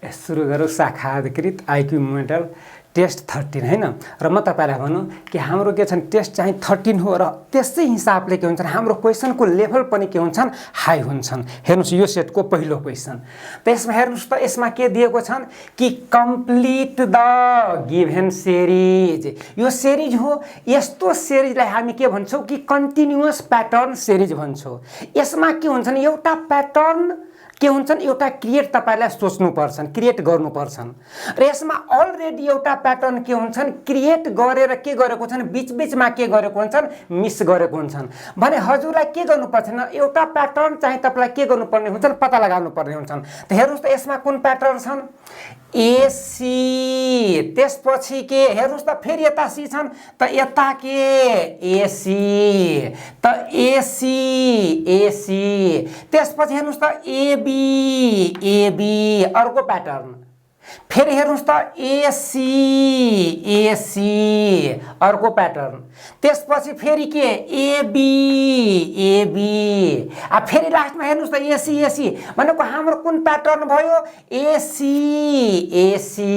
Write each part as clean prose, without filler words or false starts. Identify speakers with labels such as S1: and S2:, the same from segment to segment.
S1: सुरु गरौँ शाखा अधिकृत आइक्यू मोडल टेस्ट 13 हैन। र म तपाईलाई भनौँ कि हाम्रो के छन् टेस्ट चाहिँ 13 हो र त्यसै हिसाबले के हुन्छन् हाम्रो क्वेशनको लेभल पनि के हुन्छन् हाई हुन्छन्। हेर्नुस् यो सेटको पहिलो क्वेशन त यसमा हेर्नुस् त यसमा के दिएको छन् कि कम्प्लिट द गिभन सिरिज। यो सिरिज हो, यस्तो सिरिजलाई हामी के भन्छौँ कि कन्टिन्युअस प्याटर्न सिरिज भन्छौँ। यसमा के हुन्छन् एउटा प्याटर्न के हुन्छन् एउटा क्रिएट तपाईलाई सोच्नु पर्छन्, क्रिएट गर्नु पर्छन् र यसमा अलरेडी एउटा प्याटर्न के हुन्छन् क्रिएट गरेर के गरेको छन् बीच-बीचमा के गरेको हुन्छन् मिस गरेको हुन्छन् भने हजुरलाई के गर्नु पर्दैन एउटा प्याटर्न चाहिँ तपाईलाई के गर्नुपर्ने हुन्छन् पत्ता लगाउनु पर्ने हुन्छन्। त हेर्नुस् त यसमा कुन प्याटर्न छन् एसी, त्यसपछि के हेर्नुस् त फेरि यता सी छन् त यता के एसी, त एसी एसी, त्यसपछि हेर्नुस् त एबी एबी अर्को प्याटर्न, फेरि हेर्नुस् त एसी एसी अर्को प्याटर्न, त्यसपछि फेरि के एबी एबी, फेरि लास्टमा हेर्नुस् त एसी एसी भनेको हाम्रो कुन प्याटर्न भयो एसी एसी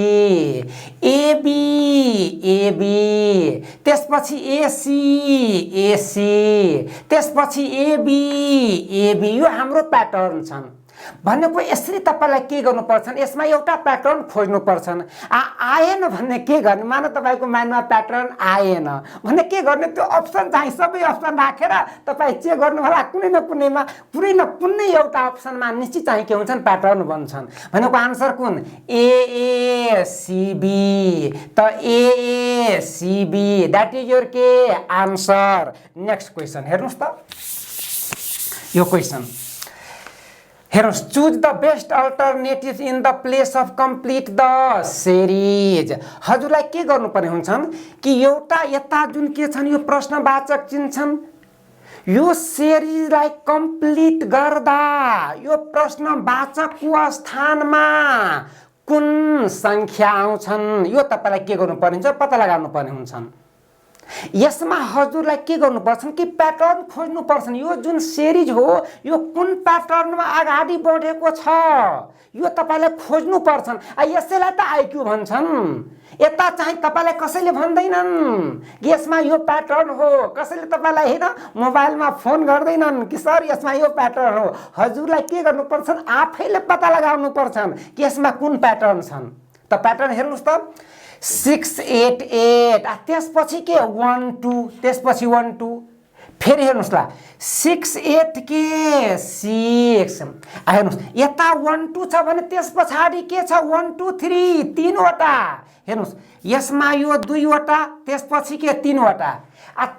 S1: एबी एबी, त्यसपछि एसी एसी, त्यसपछि एबी एबी, यो हाम्रो प्याटर्न छन्। भनेको यसरी तपाईलाई के गर्नु पर्छन् यसमा एउटा प्याटर्न खोज्नु पर्छन्। आएन भन्ने के गर्ने मानौ तपाईको माइन्डमा प्याटर्न आएन भने के गर्ने त्यो अप्सन चाहिँ सबै अप्सन राखेर तपाई चेक गर्नु होला कुनै न कुनै एउटा अप्सनमा निश्चित चाहिँ के हुन्छन् प्याटर्न बन्छन्। भनेको आन्सर कुन ए सी बी, त A C B that is your के आन्सर। नेक्स्ट क्वेशन हेर्नुस् त यो क्वेशन हेर्नुस् choose the best alternative in the place of complete the series. हजुरलाई के गर्नुपर्ने हुन्छन् कि एउटा यता जुन के छन् यो प्रश्नवाचक चिन्ह छन् यो सिरिजलाई कम्प्लिट गर्दा यो प्रश्नवाचकको स्थानमा कुन संख्या आउँछन् यो तपाईलाई के गर्नुपर्ने हुन्छ पत्ता लगाउनु पर्ने हुन्छन्। यसमा हजुरलाई के गर्नुपर्छ कि प्याटर्न खोज्नु पर्छन्। यो जुन सिरिज हो यो कुन प्याटर्नमा अगाडि बढेको छ यो तपाईलाई खोज्नु पर्छन्। यसैलाई त आइक्यू भन्छन्। यता चाहिँ तपाईलाई कसैले भन्दैनन् कि यसमा यो प्याटर्न हो, कसैले तपाईलाई हैन मोबाइलमा फोन गर्दैनन् कि सर यसमा यो प्याटर्न हो। हजुरलाई के गर्नुपर्छन् आफैले पत्ता लगाउनु पर्छन् कि यसमा कुन प्याटर्न छन्। त प्याटर्न हेर्नुस् त 6 8 8 त्यसपछि के 1 2 त्यसपछि 1 2 फेरि हेर्नुस् ल 6 8 के 6 हेर्नुस् यता 1 2 छ भने त्यस पछाडी के छ 1 2 3 तीनवटा हेर्नुस् यसमा यो दुईवटा त्यसपछि के तीनवटा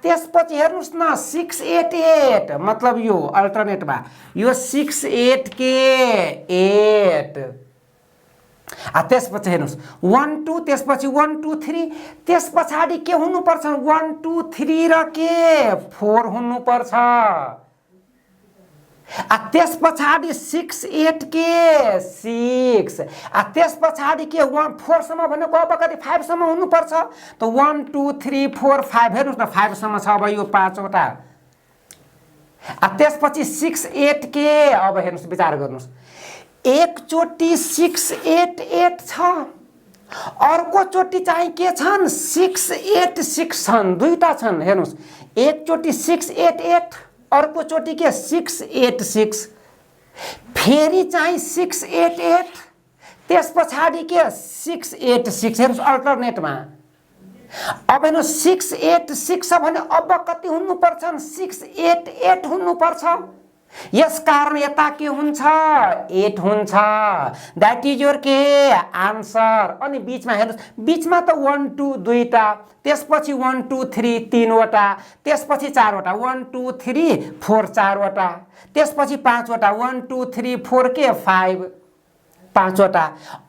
S1: त्यसपछि हेर्नुस् न 6 8 8 मतलब यो अल्टरनेटमा यो 6 8 के 8 त्यसपछि हेर्नुस् 1 2 त्यसपछि 1 2 3 त्यस पछाडी के हुनुपर्छ 1 2 3 र के 4 हुनुपर्छ। त्यस पछाडी 6 8 के 6 त्यस पछाडी के 1 4 सम्म भनेको अब कति 5 सम्म हुनुपर्छ। त 1 2 3 4 5 हेर्नुस् न 5 सम्म छ अब यो 5 वटा। त्यसपछि 6 8 के अब हेर्नुस् विचार गर्नुस् एकचोटी 6 8 8 छ अर्को चोटी चाहिँ के छन् 6 8 6 छन् दुईटा छन्। हेर्नुस् एकचोटी 6 8 8 अर्को चोटी के 6 8 6 फेरि चाहिँ 6 8 8 त्यस पछाडी के 6 8 6 हेर्नुस् अल्टरनेटमा। अब हेर्नु 6 8 6 भने अब कति हुनुपर्छ 6 8 8 हुनुपर्छ। यस कारण यता के हुन्छ 8 हुन्छ दैट इज योर के आन्सर। अनि बीचमा हेर्नुस् बीचमा त 1 2 दुईटा त्यसपछि 1 2 3 तीनवटा त्यसपछि चारवटा 1 2 3 4 चारवटा त्यसपछि पाँचवटा 1 2 3 4 के 5 पाँचवटा।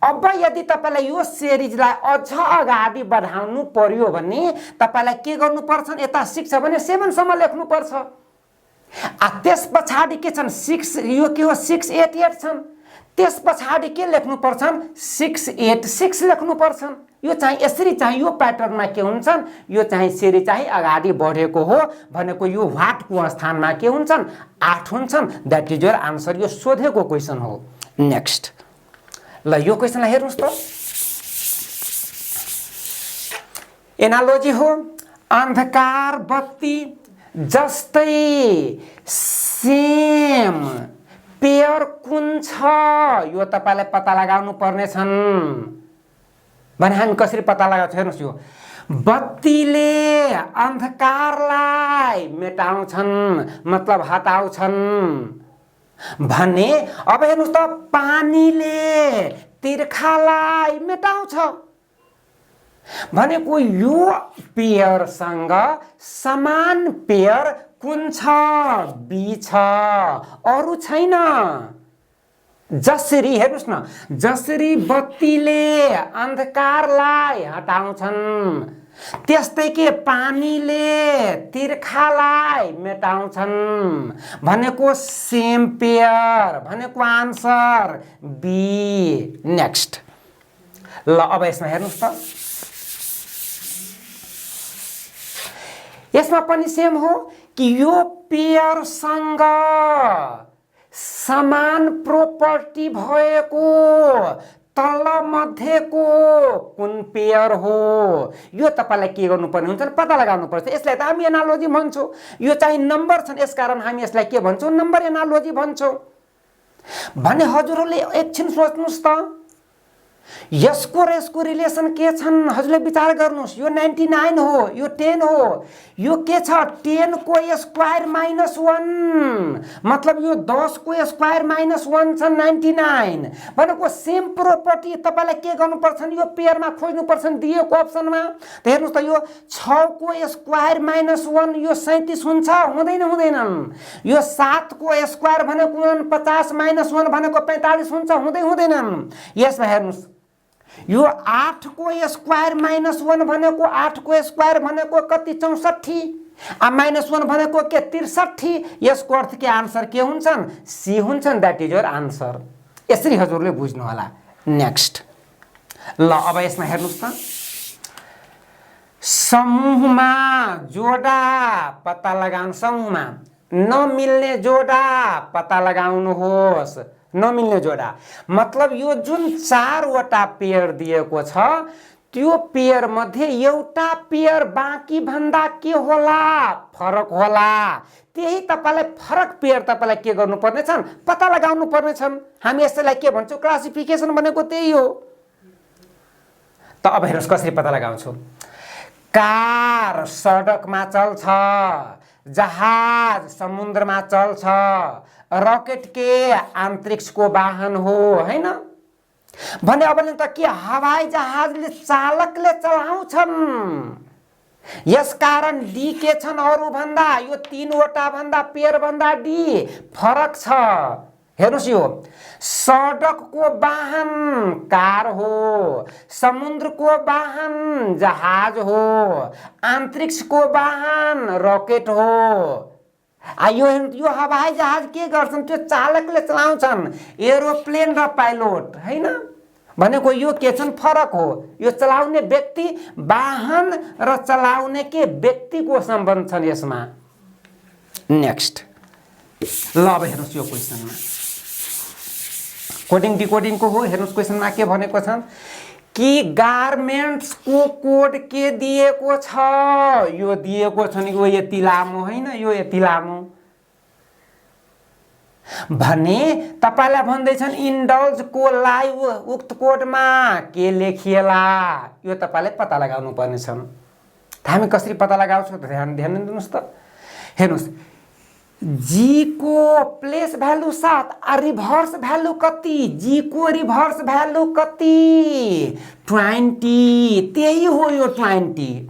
S1: अब यदि तपाईलाई यो सिरिजलाई अझ अगाडि बढाउनु पर्यो भने तपाईलाई के गर्नुपर्छ यता 6 छ भने 7 सम्म लेख्नु पर्छ। त्यस पछाडी के छन् 6 यो के हो 6 8 8 छन् त्यस पछाडी के लेख्नु पर्छन् 6 8 6 लेख्नु पर्छन्। यो चाहिँ यसरी चाहिँ यो प्याटर्नमा के हुन्छन् यो चाहिँ सिरिज चाहिँ अगाडि बढेको हो भनेको यो व्हाटको स्थानमा के हुन्छन् 8 हुन्छन् दैट इज योर आन्सर। यो सोधेको क्वेशन हो। नेक्स्ट ल यो क्वेशनलाई हेर्नुस् त, एनालोजी हो। अन्धकार बत्ती जस्तै सेम पेयर कुन छ यो तपाईलाई पत्ता लगाउनु पर्ने छन् भने हामी कसरी पत्ता लगाउँछौँ हेर्नुस्। यो बत्तीले अन्धकारलाई मेटाउँछन् मतलब हटाउँछन् भने अब हेर्नुस् त पानीले तिर्खालाई मेटाउँछ भनेको यो पेयरसँग समान पेयर कुन छ? बी छ, अरु छैन। जसरी हेर्नुस् न, जसरी बत्तीले अन्धकारलाई हटाउँछन् त्यस्तै के पानीले तिर्खालाई मेटाउँछन् भनेको सेम पेयर भनेको आन्सर बी। नेक्स्ट ल अब यसमा हेर्नुस् त, यसमा पनि सेम हो कि यो पेयरसँग समान प्रोपर्टी भएको तल मध्येको कुन पेयर हो यो तपाईलाई के गर्नुपर्ने हुन्छ पत्ता लगाउनु पर्छ। यसलाई त हामी एनालोजी भन्छौँ, यो चाहिँ नम्बर छन् यसकारण हामी यसलाई के भन्छौँ? नम्बर एनालोजी भन्छौँ। भने हजुरहरूले एकछिन सोच्नुस् त, यसको र यसको रिलेसन के छन् हजुरले विचार गर्नुस्। यो 99 हो, यो 10 हो, यो के छ 10 को स्क्वायर माइनस 1 मतलब यो 10 को स्क्वायर माइनस 1 छ 99 भनेको सेम प्रोपर्टी तपाईलाई के गर्नुपर्छ? यो पेयरमा खोज्नुपर्छ दिएको अप्सनमा। त हेर्नुस् त, यो 6 को स्क्वायर माइनस 1 यो 37 हुन्छ हुँदैन हुँदैनन्। यो 7 को स्क्वायर भनेको 49 माइनस 1 भनेको 45 हुन्छ हुँदै हुँदैनन्। यसमा हेर्नुस्, यो 8 को स्क्वायर माइनस 1 भनेको 8 को स्क्वायर भनेको कति 64 माइनस 1 भनेको के 63। यसको अर्थ के आन्सर के हुन्छन्? सी हुन्छन्। That is your answer. यसरी हजुरले बुझ्नु होला। नेक्स्ट ल अब यसमा हेर्नुस् त, समूहमा जोडा पत्ता लगाउनु। समूहमा नमिल्ने जोडा पत्ता लगाउनुहोस्। नमिल्ने जोडा मतलब यो जुन 4 वटा पेयर दिएको छ त्यो पेयर मध्ये एउटा पेयर बाँकी भन्दा के होला? फरक होला। त्यही तपाईलाई फरक पेयर तपाईलाई के गर्नुपर्ने छन्? पत्ता लगाउनु पर्ने छन्। हामी यसलाई के भन्छौँ? क्लासिफिकेसन भनेको त्यही हो। त अब हेर्नुस् कसरी पत्ता लगाउँछु। कार सडकमा चल्छ, जहाज समुद्रमा चल्छ, रकेट के अन्तरिक्षको वाहन हो हैन भने अब त के हवाई जहाजले चालकले चलाउँछन्। यसकारण डी के छन् अरु भन्दा? यो 3 वटा भन्दा पेयर भन्दा डी फरक छ। हेर्नुस्, यो सडकको वाहन कार हो, समुद्रको वाहन जहाज हो, अन्तरिक्षको वाहन रकेट हो। यो हवाई जहाज के गर्छन्? त्यो चालकले चलाउँछन्, एरोप्लेन र पाइलोट हैन भनेको यो के छन्? फरक हो। यो चलाउने व्यक्ति वाहन र चलाउने के व्यक्तिको सम्बन्ध छन् यसमा। नेक्स्ट ल अब हेर्नुस् यो क्वेशनमा कोडिङ डिकोडिङको हो। हेर्नुस् क्वेशनमा के भनेको छन् कि गार्मेन्ट्स को कोड के दिएको छ? यो दिएको छ नि यो यति लामो हैन, यो यति लामो भने तपाईलाई भन्दैछन् इन्डल्ज को लाइभ उक्त कोडमा के लेखिएला यो तपाईलाई पत्ता लगाउनु पर्ने छन्। हामी कसरी पत्ता लगाउँछौँ त ध्यान दिनुस् त। हेर्नुस्, जी को प्लेस भ्यालु 7 रिभर्स भ्यालु कति? जी को रिभर्स भ्यालु कति? 20। त्यही हो यो 20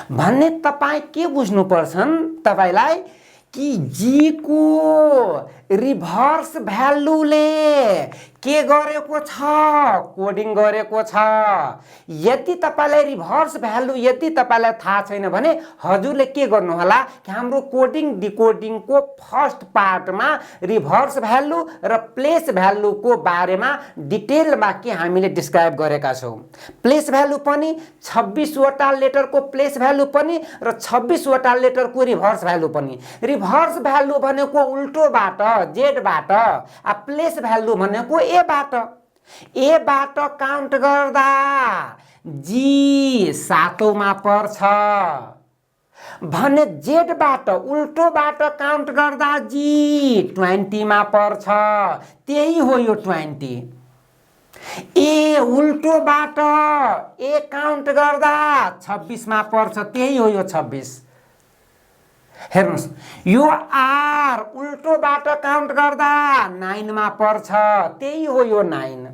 S1: भन्ने तपाई के बुझ्नु पर्छन् तपाईलाई कि जी को रिभर्स भ्यालुले के गरेको छ? कोडिङ गरेको छ। यदि तपाईलाई रिभर्स भ्यालु यदि तपाईलाई थाहा छैन भने हजुरले के गर्नु होला कि हाम्रो कोडिङ डिकोडिङको फर्स्ट पार्टमा रिभर्स भ्यालु र प्लेस भ्यालुको बारेमा डिटेलमा के हामीले डिस्क्राइब गरेका छौं। प्लेस भ्यालु पनि 26 वटा लेटरको प्लेस भ्यालु पनि र 26 वटा लेटरको रिभर्स भ्यालु पनि। रिभर्स भ्यालु भनेको उल्टोबाट जेडबाट, प्लेस भ्यालु भनेको ए बाट। ए बाट काउन्ट गर्दा जी 7औंमा पर्छ भने जेडबाट उल्टोबाट काउन्ट गर्दा जी 20मा पर्छ। त्यही हो यो 20। ए उल्टोबाट ए काउन्ट गर्दा 26मा पर्छ। त्यही हो यो 26। हेर्नुस्, यो आर उल्टोबाट काउन्ट गर्दा 9मा पर्छ। त्यही हो यो 9।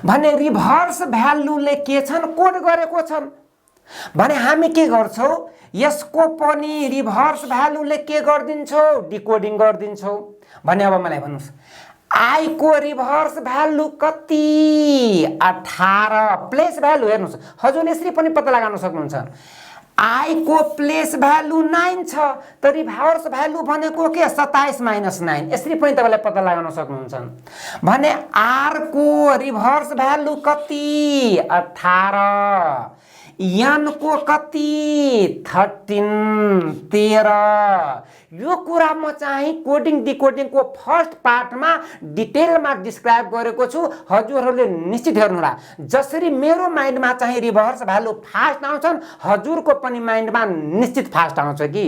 S1: भने रिभर्स भ्यालुले के छन्, कोड गरेको छन्। भने हामी के गर्छौं, यसको पनि रिभर्स भ्यालुले के गरिदिन्छौ, डिकोडिङ गरिदिन्छौ। भने अब मलाई भन्नुस्, आई को रिभर्स भ्यालु कति, 18 प्लेस भ्यालु। हेर्नुस्, हजुरले यसरी पनि पत्ता लगाउन सक्नुहुन्छ। आई को प्लेस भ्यालु 9 छ, त रिभर्स भ्यालु भनेको के, 27 - 9। यसरी पनि तपाईले पत्ता लगाउन सक्नुहुन्छ। भने आर को रिभर्स भ्यालु कति, 18। एन को कति, 13। यो कुरा म चाहिँ कोडिङ डिकोडिङको फर्स्ट पार्टमा डिटेलमा डिस्क्राइब गरेको छु। हजुरहरूले निश्चित हेर्नुहोला। जसरी मेरो माइन्डमा चाहिँ रिभर्स भ्यालु फास्ट आउँछन्, हजुरको पनि माइन्डमा निश्चित फास्ट आउँछ कि।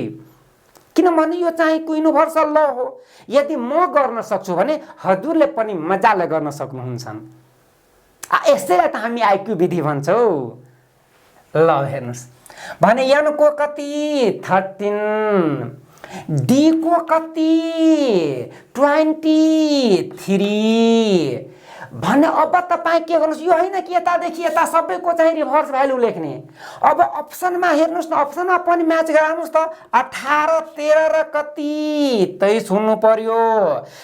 S1: किनभने यो चाहिँ युनिभर्सल ल हो। यदि म गर्न सक्छु भने हजुरले पनि मजाले गर्न सक्नुहुन्छ। यसैलाई त हामी आइक्यू विधि भन्छौँ। ल हेर्नुस्, भने एन को कति, 13। डी को कति, 23। भने अब तपाईँ के गर्नुहोस्, यो होइन कि यतादेखि यता सबैको चाहिँ रिभर्स भ्यालु लेख्ने। अब अप्सनमा हेर्नुहोस् न, अप्सनमा पनि म्याच गराउनुहोस् त। 18, 13 र कति, 23 हुनु पर्यो।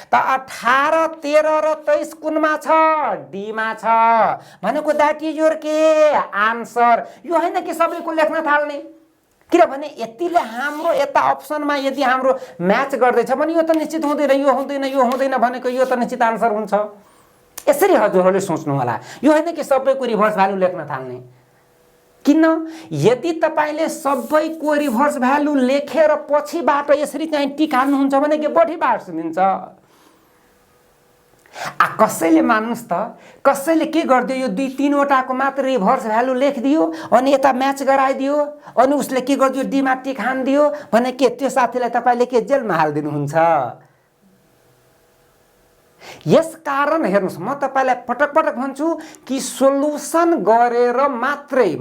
S1: त 18, 13 र 23 कुनमा छ, डीमा छ। भनेको द्याट इज योर के आन्सर। यो होइन कि सबैको लेख्न थाल्ने। किनभने यतिले हाम्रो यता अप्सनमा यदि हाम्रो म्याच गर्दैछ भने यो त निश्चित हुँदैन, यो हुँदैन, यो हुँदैन भनेको यो त निश्चित आन्सर हुन्छ। यसरी हजुरहरूले सोच्नु होला। यो होइन कि सबैको रिभर्स भ्यालु लेख्न थाल्ने। किन, यदि तपाईले सबैको रिभर्स भ्यालु लेखेर पछिबाट यसरी चाहिँ टिक हाल्नुहुन्छ भने के बढी मार्क्स दिन्छ। कसैले मान्नुस् त, कसैले के गरिदियो, यो 2-3 वटाको मात्र रिभर्स भ्यालु लेखिदियो अनि यता म्याच गराइदियो अनि उसले के गरिदियो, डीमा टिक हान्दियो भने के त्यो साथीलाई तपाईले के जेलमा हालिदिनुहुन्छ। यसकारण हेर्नुस्, म तपाईलाई पटक पटक भन्छु कि सोलुसन गरेर मात्रै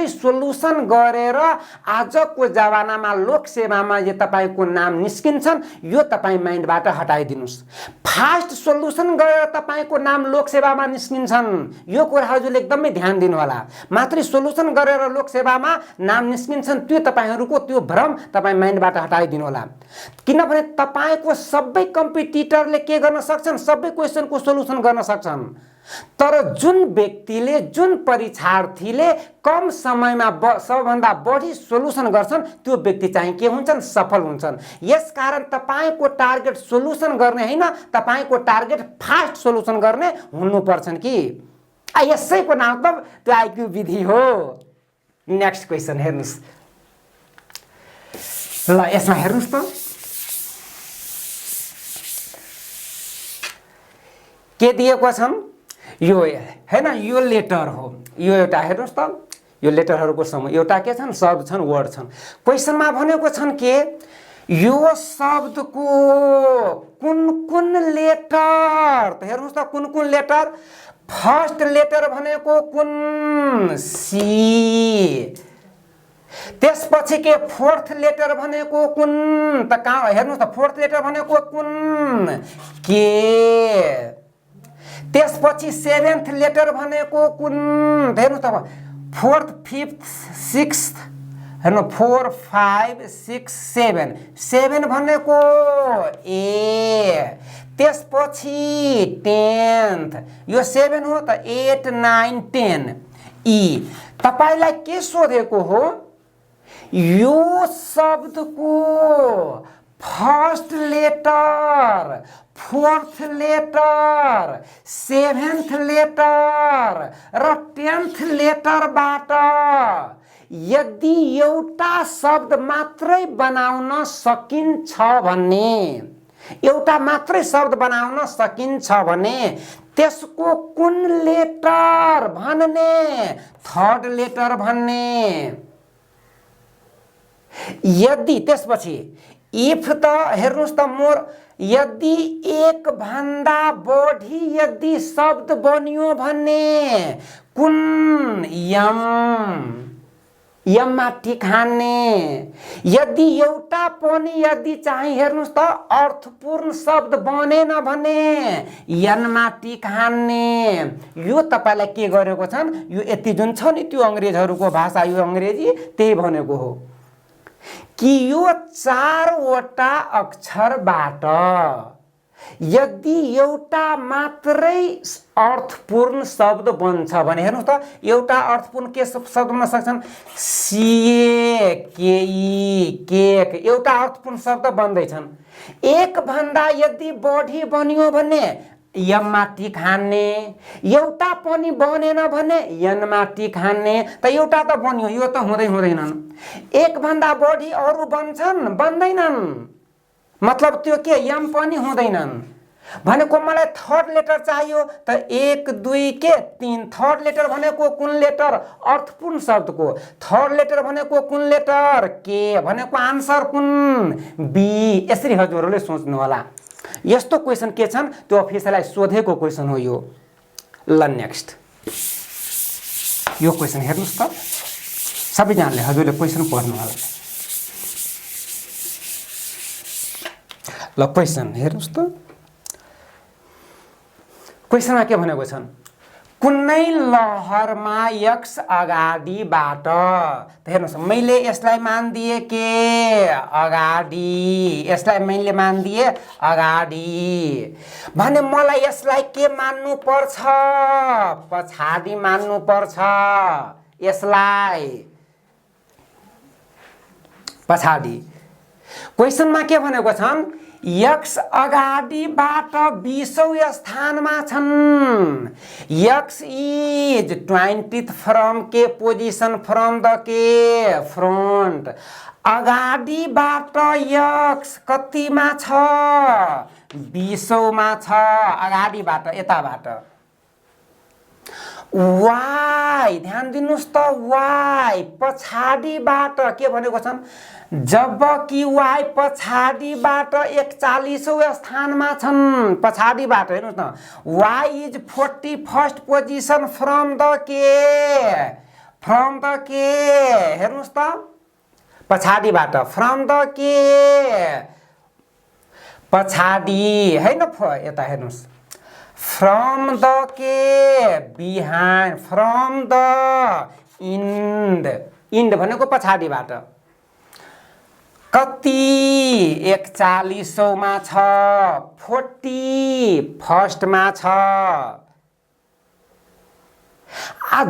S1: सोलुसन गरेर आजको जमानामा लोकसेवामा यो तपाईको नाम निस्किन्छन्, यो तपाई माइन्डबाट हटाइदिनुस्। फास्ट सोलुसन गरेर तपाईको नाम लोकसेवामा निस्किन्छन्, यो कुरा हजुरले एकदमै ध्यान दिनु होला। मात्रै सोलुसन गरेर लोकसेवामा नाम निस्किन्छन्, त्यो तपाईहरुको त्यो भ्रम तपाई माइन्डबाट हटाइदिनु होला। किनभने तपाईको सबै कम्पिटिटरले के गर्न सक्छन्, सबै क्वेशनको सोलुसन गर्न सक्छन्, तर जुन व्यक्तिले, जुन परीक्षार्थीले कम समयमा सबभन्दा बढी सोलुसन गर्छन् त्यो व्यक्ति चाहिँ के हुन्छन्, सफल हुन्छन्। यसकारण तपाईको टार्गेट सोलुसन गर्ने हैन, तपाईको टार्गेट फास्ट सोलुसन गर्ने हुनुपर्छन् कि। यसैको नाम त त्यो आइक्यू विधि हो। नेक्स्ट क्वेशन हेर्नुस्। ल यसमा हेर्नुस् त के दिएको छन्, यो हैन, यो लेटर हो। यो एउटा हेर्नुस् त, यो लेटरहरुको समूह, एउटा के छन्, शब्द छन्, वर्ड छन्। क्वेशनमा भनेको छन् के यो शब्दको कुन लेटर, त हेर्नुस् त कुन लेटर। फर्स्ट लेटर भनेको कुन, सी। त्यसपछि के फोर्थ लेटर भनेको कुन, त कहाँ हेर्नुस् त, फोर्थ लेटर भनेको कुन, के। त्यसपछि सेभेन्थ लेटर भनेको कुन, हेर्नुस् त, फोर्थ, फिफ्थ, सिक्स्थ, हेर्नु 4, 5, 6, 7, 7 भनेको ए। त्यसपछि 10th, यो 7 हो त, 8, 9, 10 ई। तपाईलाई के सोधेको हो, यो शब्दको first letter, fourth letter, seventh letter र 10th लेटरबाट यदि एउटा शब्द मात्रै बनाउन सकिन्छ भन्ने, एउटा मात्रै शब्द बनाउन सकिन्छ भने त्यसको कुन लेटर भन्ने? थर्ड लेटर भन्ने। यदि त्यसपछि इफ त हेर्नुस् त मोर यदि एक भन्दा बढी यदि शब्द बन्यो भने कुन? यम, यममा टिक हान्ने। यदि एउटा पनि यदि चाहिँ हेर्नुस् त अर्थपूर्ण शब्द बनेन भने यनमा टिक हान्ने। यो तपाईलाई के गरेको छन्? यो यति जुन छ नि त्यो अंग्रेजहरूको भाषा, यो अंग्रेजी त्यही भनेको हो कि यो चारवटा अक्षरबाट यदि एउटा मात्रै अर्थपूर्ण शब्द बन्छ भने हेर्नुस् त एउटा अर्थपूर्ण के शब्द बन्न सक्छन्? सीए, केई, केक, एउटा अर्थपूर्ण शब्द बन्दैछन्। एक भन्दा यदि बढी बन्यो भने यममा टिक हान्ने। एउटा पनि बनेन भने यनमा टिक हान्ने। त एउटा त बन्यो, यो त हुँदैनन्। एक भन्दा बढी अरू बन्छन्? बन्दैनन्। मतलब त्यो के? यम पनि हुँदैनन् भनेको मलाई थर्ड लेटर चाहियो। त 1 2 के 3 थर्ड लेटर भनेको कुन लेटर? अर्थपूर्ण शब्दको थर्ड लेटर भनेको कुन लेटर? के भनेको आन्सर कुन? बी। यसरी हजुरहरूले सोच्नु होला। यस्तो क्वेशन के छन् त्यो अफिसरलाई सोधेको क्वेशन हो यो। ल नेक्स्ट यो क्वेशन हेर्नुस् त सबैजनाले, हजुरले क्वेशन पढ्नु होला। ल क्वेशन हेर्नुस् त। क्वेशनमा के भनेको छन्? कुनै लहरमा यक्स अगाडिबाट, त हेर्नुस् मैले यसलाई मान्दिए के अगाडि, यसलाई मैले मान्दिए अगाडि भने मलाई यसलाई के मान्नु पर्छ? पछाडि मान्नु पर्छ। यसलाई पछाडि। क्वेशनमा के भनेको छन्? यक्स अगाडिबाट 20औं स्थानमा छन्। यक्स इज 20th फ्रम के पोजिसन? फ्रम द के फ्रन्ट। अगाडिबाट यक्स कतिमा छ? 20औंमा छ। अगाडिबाट यताबाट। वाइ, ध्यान दिनुस् त, वाइ पछाडिबाट के भनेको छन्? जबकि वाइ पछाडिबाट 41औं स्थानमा छन्। पछाडिबाट हेर्नुस् न, Y is 41st position from the के? फ्रम द के हेर्नुस् त पछाडिबाट। फ्रम द के पछाडि हैन, यता हेर्नुस्। फ्रम द के behind. From the end, end भनेको पछाडिबाट। कति? 41औंमा छ। 41st छ।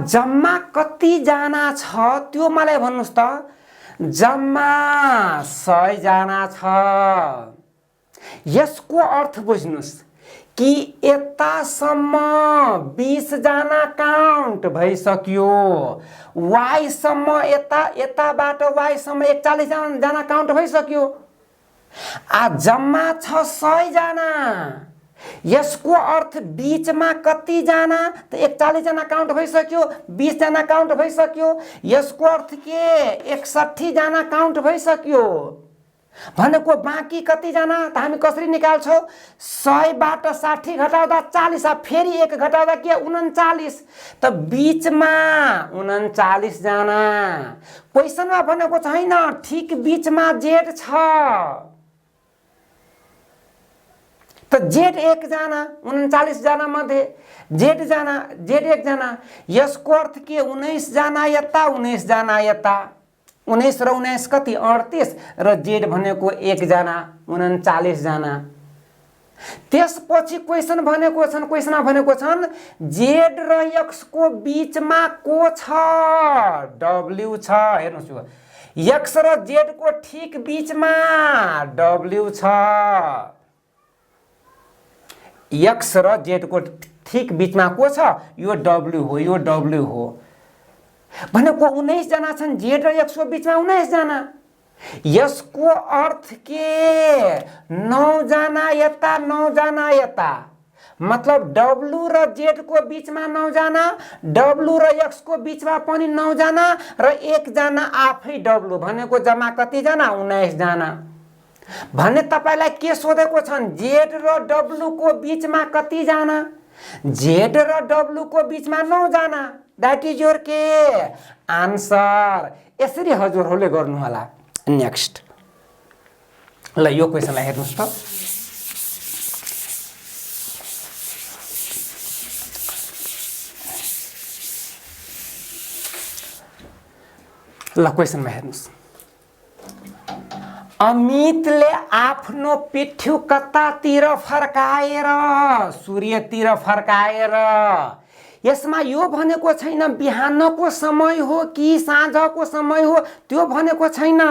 S1: जम्मा कति जना छ त्यो मलाई भन्नुस् त। जम्मा 100 जना छ। यसको अर्थ बुझ्नुस् कि यतासम्म 20 जना काउन्ट भइसक्यो। वाइ सम्म यताबाट वाइ सम्म 41 जना काउन्ट भइसक्यो। जम्मा छ 100 जना। यसको अर्थ बीचमा कति जना? त 41 जना काउन्ट भइसक्यो, 20 जना काउन्ट भइसक्यो। यसको अर्थ के? 61 जना काउन्ट भइसक्यो भनेको बाँकी कति जना? त हामी कसरी निकाल्छौं? 100बाट 60 घटाउँदा 40, फेरि 1 घटाउँदा के? 39। त बीचमा 39 जना। क्वेशनमा भनेको छैन ठिक बीचमा जेड छ। त जेड 1 जना, 39 जना मध्ये जेड 1 जना। यसको अर्थ के? 19 जना यता, 19 जना यता। 19 र 19 कति? 38 र जेड भनेको 1 जना, 39 जना। त्यसपछि क्वेशन भनेको छन्, क्वेशनमा भनेको छन् जेड र एक्स को बीचमा को छ? डब्ल्यू छ। हेर्नुस् यो एक्स र जेड को ठीक बीचमा डब्ल्यू छ। एक्स र जेड को ठीक बीचमा को छ? यो डब्ल्यू हो, यो डब्ल्यू हो भनेको 19 जना छन्। जेड र एक्स को बीचमा 19 जना। यसको अर्थ के 9 जना यता 9 जना यता, मतलब W र Z को बीचमा 9 जना, W र X को बीचमा पनि 9 जना र 1 जना आफै W भनेको जम्मा कति जना 19 जना भन्ने तपाईलाई के सोधेको छन् Z र W को बीचमा कति जना, Z र W को बीचमा 9 जना, दैट इज योर के आन्सर। यसरी हजुरहरूले गर्नु होला। नेक्स्ट ल यो क्वेशनलाई हेर्नुस् त। ल क्वेशनमा हेर्नुस्। अमितले आफ्नो पिठ्यु कतातिर फर्काएर सूर्यतिर फर्काएर, यसमा यो भनेको छैन बिहानको समय हो कि साँझको समय हो, त्यो भनेको छैन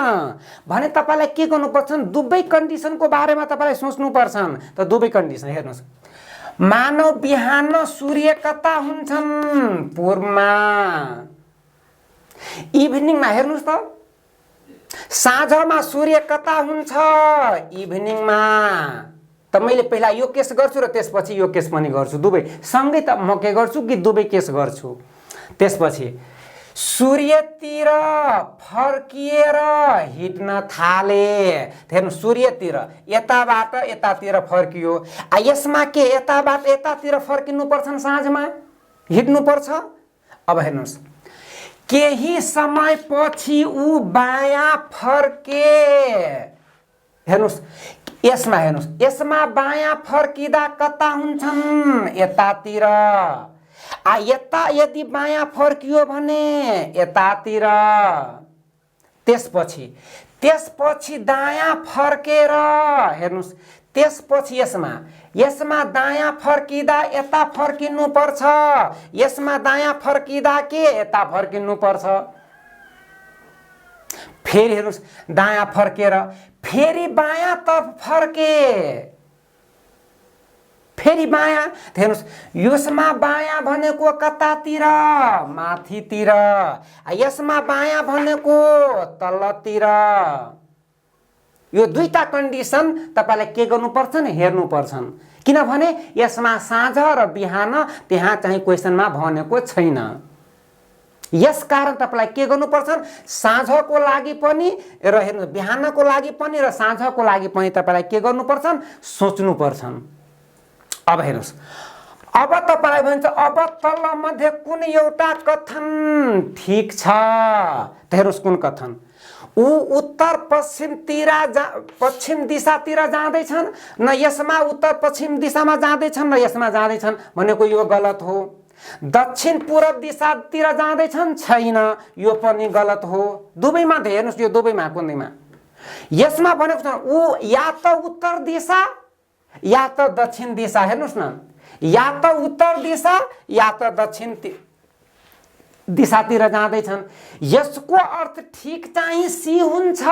S1: भने तपाईलाई के गर्नुपर्छ दुवै कन्डिसनको बारेमा तपाईलाई सोच्नु पर्छ। त दुवै कन्डिसन हेर्नुस्। मानव बिहान सूर्य कता हुन्छन् पूर्वमा, इभिनिङमा हेर्नुस् त साँझमा सूर्य कता हुन्छ इभिनिङमा। त मैले पहिला यो केस गर्छु र त्यसपछि यो केस पनि गर्छु, दुवै सँगै त म के गर्छु कि दुवै केस गर्छु। त्यसपछि सूर्यतिर फर्किएर हिँड्न थाले, हेर्नु सूर्यतिर यताबाट यतातिर फर्कियो, यसमा के यताबाट यतातिर फर्किनु पर्छ साँझमा हिँड्नु पर्छ। अब हेर्नुस् केही समयपछि ऊ बायाँ फर्के, हेर्नुस् यसमा हेर्नुस् यसमा बायाँ फर्किँदा कता हुन्छन् यतातिर, यता यदि बायाँ फर्कियो भने यतातिर। त्यसपछि दायाँ फर्केर हेर्नुस्, त्यसपछि यसमा दायाँ फर्किँदा यता फर्किनु पर्छ, यसमा दायाँ फर्किँदा के यता फर्किनु पर्छ। फेरि हेर्नुस् दायाँ फर्केर फेरि बायाँ तर्फ फर्के, फेरि बायाँ, हेर्नुस् यसमा बायाँ भनेको कतातिर माथितिर, यसमा बायाँ भनेको तलतिर। यो दुईटा कन्डिसन तपाईलाई के गर्नुपर्छ नि हेर्नुपर्छ, किनभने यसमा साँझ र बिहान त्यहाँ चाहिँ क्वेशनमा भनेको छैन। यसकारण तपाईलाई के गर्नुपर्छ साँझको लागि पनि र हेर्नु बिहानको लागि पनि र साँझको लागि पनि तपाईलाई के गर्नुपर्छ सोच्नुपर्छ। अब हेर्नुस् अब तपाईलाई भन्छ अब तल मध्ये कुन एउटा कथन ठीक छ। त हेर्नुस् कुन कथन, ऊ उत्तर पश्चिम दिशातिर जाँदैछन् न यसमा उत्तर पश्चिम दिशामा जाँदैछन् न यसमा जाँदैछन् भनेको यो गलत हो। दक्षिण पूर्व दिशातिर जाँदैछन् छैन यो पनि गलत हो। दुवैमा हेर्नुस् यो दुवैमा कुनैमा यसमा भनेको छ ऊ या त उत्तर दिशा या त दक्षिण दिशा, हेर्नुस् न या त उत्तर दिशा या त दक्षिण दिशातिर जाँदैछन्। यसको अर्थ ठीक चाहिँ सी हुन्छ।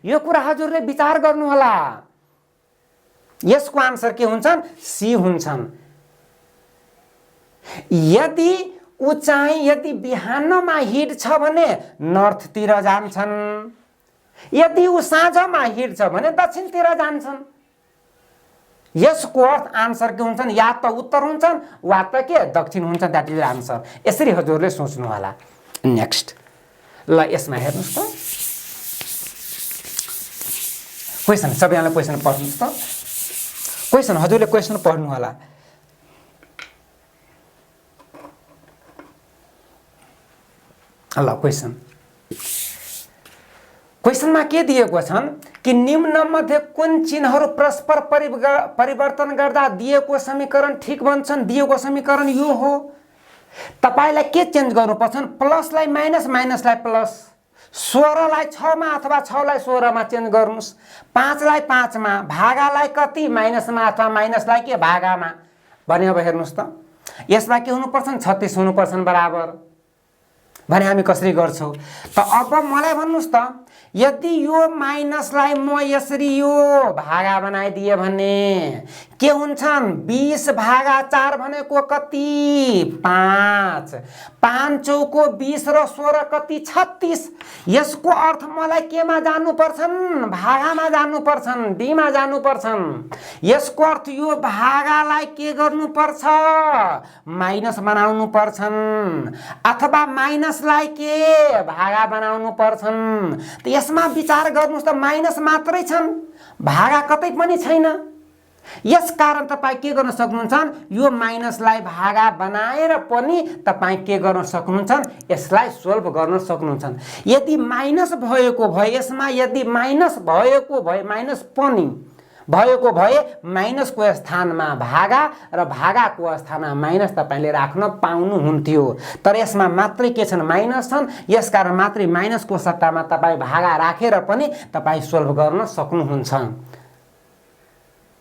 S1: यो कुरा हजुरले विचार गर्नु होला। यसको आन्सर के हुन्छन् सी हुन्छन्। यदि ऊ चाहिँ यदि बिहानमा हिँड्छ भने नर्थतिर जान्छन्, यदि ऊ साँझमा हिँड्छ भने दक्षिणतिर जान्छन्। यसको अर्थ आन्सर के हुन्छन् या त उत्तर हुन्छन् वा त के दक्षिण हुन्छन्, द्याट इज आन्सर। यसरी हजुरले सोच्नु होला। नेक्स्ट ल यसमा हेर्नुस् त क्वेशन, सबैजनाले क्वेशन पढ्नुस् त। क्वेशन हजुरले क्वेशन पढ्नु होला। ल क्वेशनमा के दिएको छन् कि निम्न मध्ये कुन चिन्हहरू परस्पर परिवर्तन गर्दा दिएको समीकरण ठीक बन्छन्। दिएको समीकरण यो हो। तपाईलाई के चेन्ज गर्नुपर्छ प्लसलाई माइनस, माइनसलाई प्लस, 16 लाई 6 मा अथवा 6 लाई 16 मा चेन्ज गर्नुस्, 5 लाई 5 मा, भागालाई कति माइनसमा अथवा माइनसलाई के भागामा भने। अब हेर्नुस् त यसमा के हुनुपर्छ 36 हुनुपर्छ बराबर भने हामी कसरी गर्छौं त। अब मलाई भन्नुस् त यदि यो माइनसलाई म यसरी यो भागा बनाइदिए भने के हुन्छन् 20 भागा 4 भनेको कति 5 5 चौको 20 र 16 कति 36 यसको अर्थ मलाई केमा जानु पर्छन् भागामा जानु पर्छन् डी मा जानु पर्छन् यसको अर्थ यो भागालाई के गर्नु पर्छ माइनस बनाउनु पर्छन् अथवा माइनसलाई के भागा बनाउनु पर्छन् त यसमा विचार गर्नुस् त माइनस मात्रै छन् भागा कतै पनि छैन यस कारण तपाई के गर्न सक्नुहुन्छ यो माइनसलाई भागा बनाएर पनि तपाई के गर्न सक्नुहुन्छ यसलाई सोल्भ गर्न सक्नुहुन्छ यदि माइनस भएको भए यसमा यदि माइनस भएको भए माइनस पनि भएको भए माइनसको स्थानमा भागा र भागाको स्थानमा माइनस तपाईले राख्न पाउनु हुन्थ्यो तर यसमा मात्रै के छन् माइनस छन् यसकारण मात्रै माइनसको सट्टामा तपाई भागा राखेर पनि तपाई सोल्भ गर्न सक्नुहुन्छ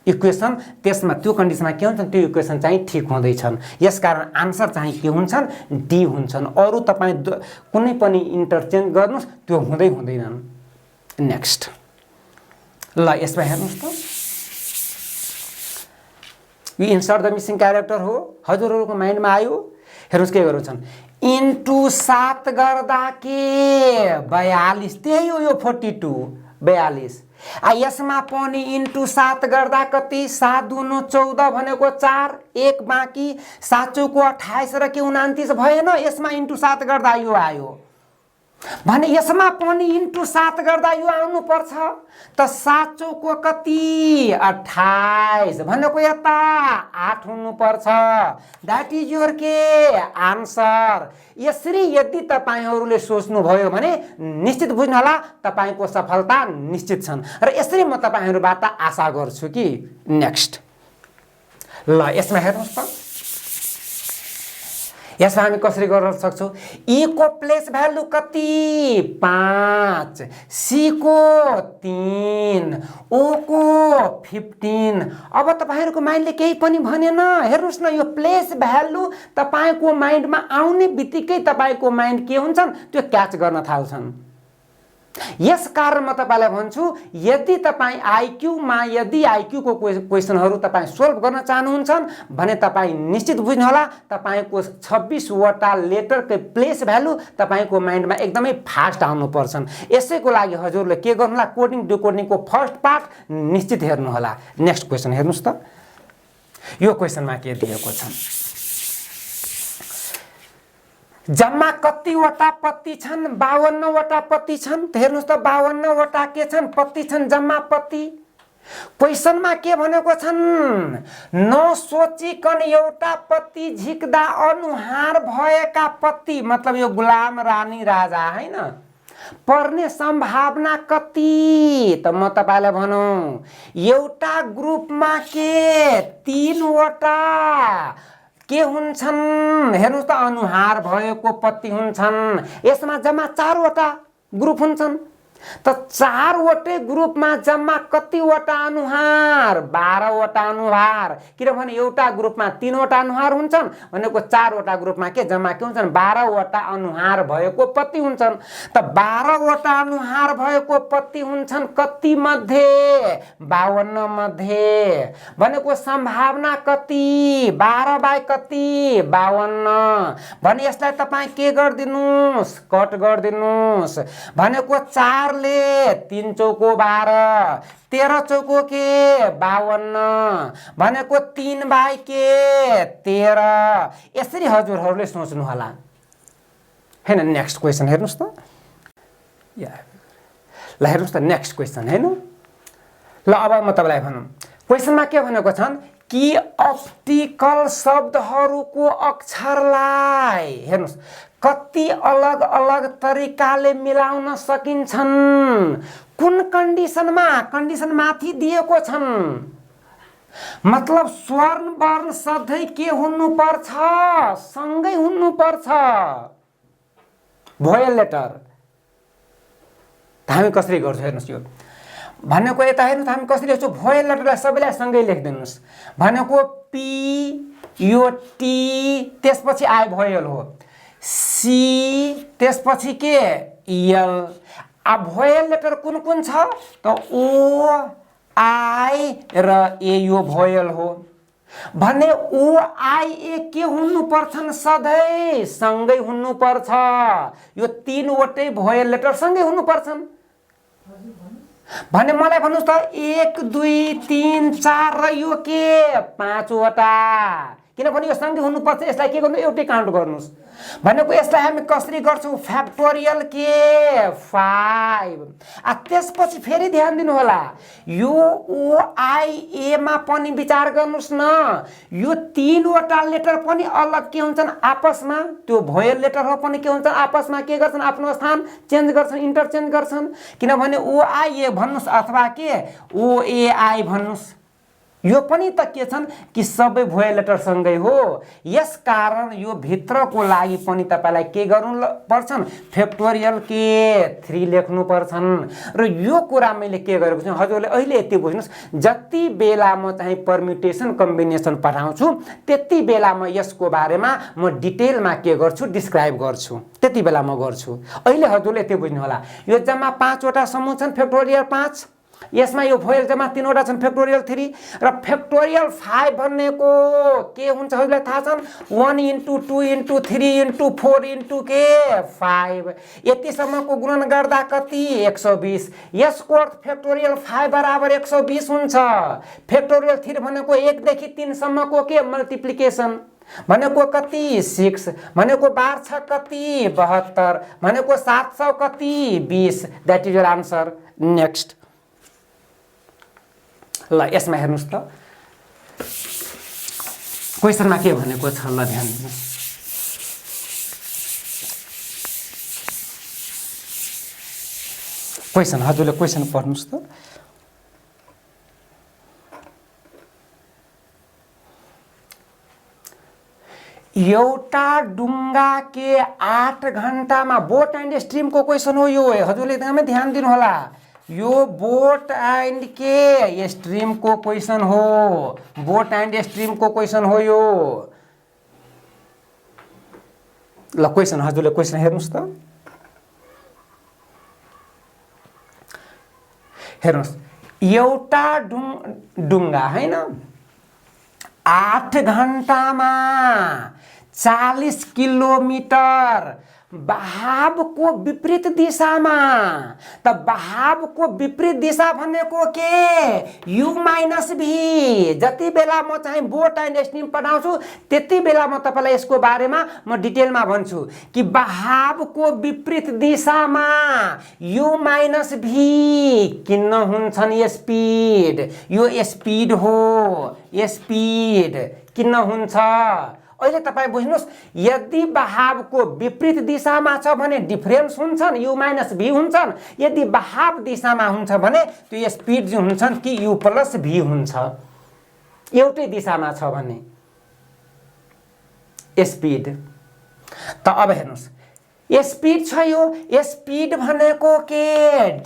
S1: इक्वेसन त्यसमा त्यो कन्डिसनमा के हुन्छ त्यो इक्वेसन चाहिँ ठीक हुँदैछन् यसकारण आन्सर चाहिँ के हुन्छन् डी हुन्छन् अरु तपाई कुनै पनि इन्टरचेन्ज गर्नुस् त्यो हुँदै हुँदैनन् नेक्स्ट ल यसमा हेर्नुस् त यो इन्सर्ट द मिसिङ क्यारेक्टर हो हजुरहरुको माइन्डमा आयो हेर्नुस् के गर्छन् इन्टु 7 गर्दा के 42 त्यही हो यो 42 42 यसमा पनि इन्टु 7 गर्दा कति 7 दुनु 14 भनेको 4 1 बाँकी 7 चौको 28 र के 29 भएन यसमा इन्टु 7 गर्दा यो आयो भने यसमा पनि इन्टु 7 गर्दा यो आउनु पर्छ त 7 चौको कति 28 भनेको यता 8 हुनु पर्छ दैट इज योर के आन्सर यसरी यदि तपाईहरुले सोच्नु भयो भने निश्चित बुझ्नु होला तपाईको सफलता निश्चित छन् र यसरी म तपाईहरुबाट आशा गर्छु कि नेक्स्ट ल यसमा हेर्नुस् त यसमा हामी कसरी गर्न सक्छौं ई को प्लेस भ्यालु कति 5 सी को 3 ओ को 15 अब तपाईहरुको माइन्डले केही पनि भनेन हेर्नुस् न यो प्लेस भ्यालु तपाईको माइन्डमा आउने बित्तिकै तपाईको माइन्ड के हुन्छन् त्यो क्याच गर्न थाल्छन् यस कारण म तपाईलाई भन्छु यदि तपाई आईक्यू मा यदि आईक्यू को क्वेशनहरु तपाई सोल्भ गर्न चाहनुहुन्छ भने तपाई निश्चित बुझ्नु होला तपाईको 26 वटा लेटरको प्लेस भ्यालु तपाईको माइन्डमा एकदमै फास्ट आउनु पर्छन् यसैको लागि हजुरले के गर्नु होला कोडिङ डिकोडिङ को फर्स्ट पार्ट निश्चित हेर्नु होला नेक्स्ट क्वेशन हेर्नुस् त यो क्वेशनमा के दिएको छ जम्मा कति वटा पत्ती छन् 52 वटा पत्ती छन् हेर्नुस् त 52 वटा के छन् पत्ती छन् जम्मा पत्ती क्वेशनमा के भनेको छन् नसोचिकन एउटा पत्ती झिक्दा अनुहार भएका पत्ती मतलब यो गुलाम रानी राजा हैन पर्ने सम्भावना कति त म तपाईलाई भनौं एउटा ग्रुपमा के 3 वटा के हुन्छन् हेर्नुस् त अनुहार भएको पत्ती हुन्छन् यसमा जम्मा 4 वटा ग्रुप हुन्छन् त 4 वटे ग्रुपमा जम्मा कति वटा अनुहार 12 वटा अनुहार किनभने एउटा ग्रुपमा 3 वटा अनुहार हुन्छन् भनेको 4 वटा ग्रुपमा के जम्मा के हुन्छन् 12 वटा अनुहार भएको पत्ती हुन्छन् त 12 वटा अनुहार भएको पत्ती हुन्छन् कति मध्ये 52 मध्ये भनेको सम्भावना कति 12 बाइ कति 52 भने यसलाई तपाई के गर्दिनुस् कट गर्दिनुस् भनेको 4 ले 3 चौको 12 13 चौको के 52 भनेको 3 बाइ के 13 यसरी हजुरहरुले सोच्नु होला हैन नेक्स्ट क्वेशन हेर्नुस् त ल हेर्नुस् त नेक्स्ट क्वेशन हैन ल अब म तपाईलाई भनौं क्वेशनमा के भनेको छन् कि अप्टिकल शब्दहरुको अक्षरलाई हेर्नुस् कति अलग अलग तरिकाले मिलाउन सकिन्छन् कुन कन्डिसनमा कन्डिसन माथि दिएको छन् मतलब स्वर्ण वर्ण सधैं के हुनु पर्छ सँगै हुनु पर्छ भोयल लेटर हामी कसरी गर्छौं हेर्नुस् यो भनेको यता हेर्नुस् हामी कसरी लेख्छौं भोयल लेटरलाई सबैलाई सँगै लेख्दिनुस् भनेको पी यो टी त्यसपछि आई भोयल हो सी त्यसपछि के यल अब भोयल लेटर कुन कुन छ त ओ आई र ए यो भोयल हो भने ओ आई ए के हुनु पर्छन् सधैं सँगै हुनु पर्छ यो तीनवटै भोयल लेटर सँगै हुनु पर्छन् भने मलाई भन्नुस् त 1 2 3 4 र यो के 5 वटा किनभने यो सँगै हुनुपर्छ यसलाई के गर्नु एउटै काउन्ट गर्नुस् भनेको यसलाई हामी कसरी गर्छौं फ्याक्टोरियल के 5 त्यसपछि फेरि ध्यान दिनु होला यो ओ आई ए मा पनि विचार गर्नुस् न यो तीनवटा लेटर पनि अलग के हुन्छन् आपसमा त्यो भोयल लेटर हो पनि के हुन्छन् आपसमा के गर्छन् आफ्नो स्थान चेन्ज गर्छन् इन्टरचेन्ज गर्छन् किनभने ओ आई ए भन्नुस् अथवा के ओ ए आई भन्नुस् यो पनि त के छन् कि सबै भोयल लेटर सँगै हो यसकारण यो भित्रको लागि पनि तपाईलाई के गर्नु पर्छन् फ्याक्टोरियल के 3 लेख्नु पर्छन् र यो कुरा मैले के गरेको छु हजुरले अहिले यति बुझ्नुस् जति बेला म चाहिँ परम्युटेसन कम्बिनेसन पढाउँछु त्यति बेला म यसको बारेमा म डिटेलमा के गर्छु डिस्क्राइब गर्छु त्यति बेला म गर्छु अहिले हजुरले यति बुझ्नु होला यो जम्मा 5 वटा समूह छन् फ्याक्टोरियल 5 यसमा यो भोयल जम्मा 3 वटा छन् फ्याक्टोरियल 3 र फ्याक्टोरियल 5 भन्नेको के हुन्छ हजुरलाई थाहा छन् 1 * 2 * 3 * 4 * के 5 यतिसम्मको गुणन गर्दा कति 120 यसको अर्थ फ्याक्टोरियल 5 बराबर 120 हुन्छ फ्याक्टोरियल 3 भनेको 1 देखि 3 सम्मको के मल्टिप्लिकेसन भनेको कति 6 भनेको 12 छ कति 72 भनेको 700 कति 20 that is your answer next ल यसमा हेर्नुस् त क्वेशनमा के भनेको छ ल ध्यान दिनुस् क्वेशन हजुरले क्वेशन पढ्नुस् त एउटा डुङ्गा के 8 घण्टामा बोट एन्ड स्ट्रीम को क्वेशन हो यो हजुरले एकदमै ध्यान दिनु होला यो बोट एन्ड के स्ट्रीम को क्वेशन हो बोट एन्ड स्ट्रीम को क्वेशन हो यो ल क्वेशन हजुरले क्वेशन हेर्नुस् त हेर्नुस् एउटा डुङ्गा हैन 8 घण्टामा 40 किलोमिटर बहावको विपरीत दिशामा त बहावको विपरीत दिशा भनेको के u - v जति बेला म चाहिँ बोट एन्ड स्ट्रीम पढाउँछु त्यति बेला म तपाईलाई यसको बारेमा म डिटेलमा भन्छु कि बहावको विपरीत दिशामा u - v किन हुन्छन् स्पिड यो स्पिड हो स्पिड किन हुन्छ अहिले तपाई बुझ्नुस् यदि बहावको विपरीत दिशामा छ भने डिफरेन्स हुन्छन् u - v हुन्छन् यदि बहाव दिशामा हुन्छ भने त्यो स्पिड जो हुन्छन् कि u + v हुन्छ एउटै दिशामा छ भने स्पिड त अब हेर्नुस् स्पिड छ यो स्पिड भनेको के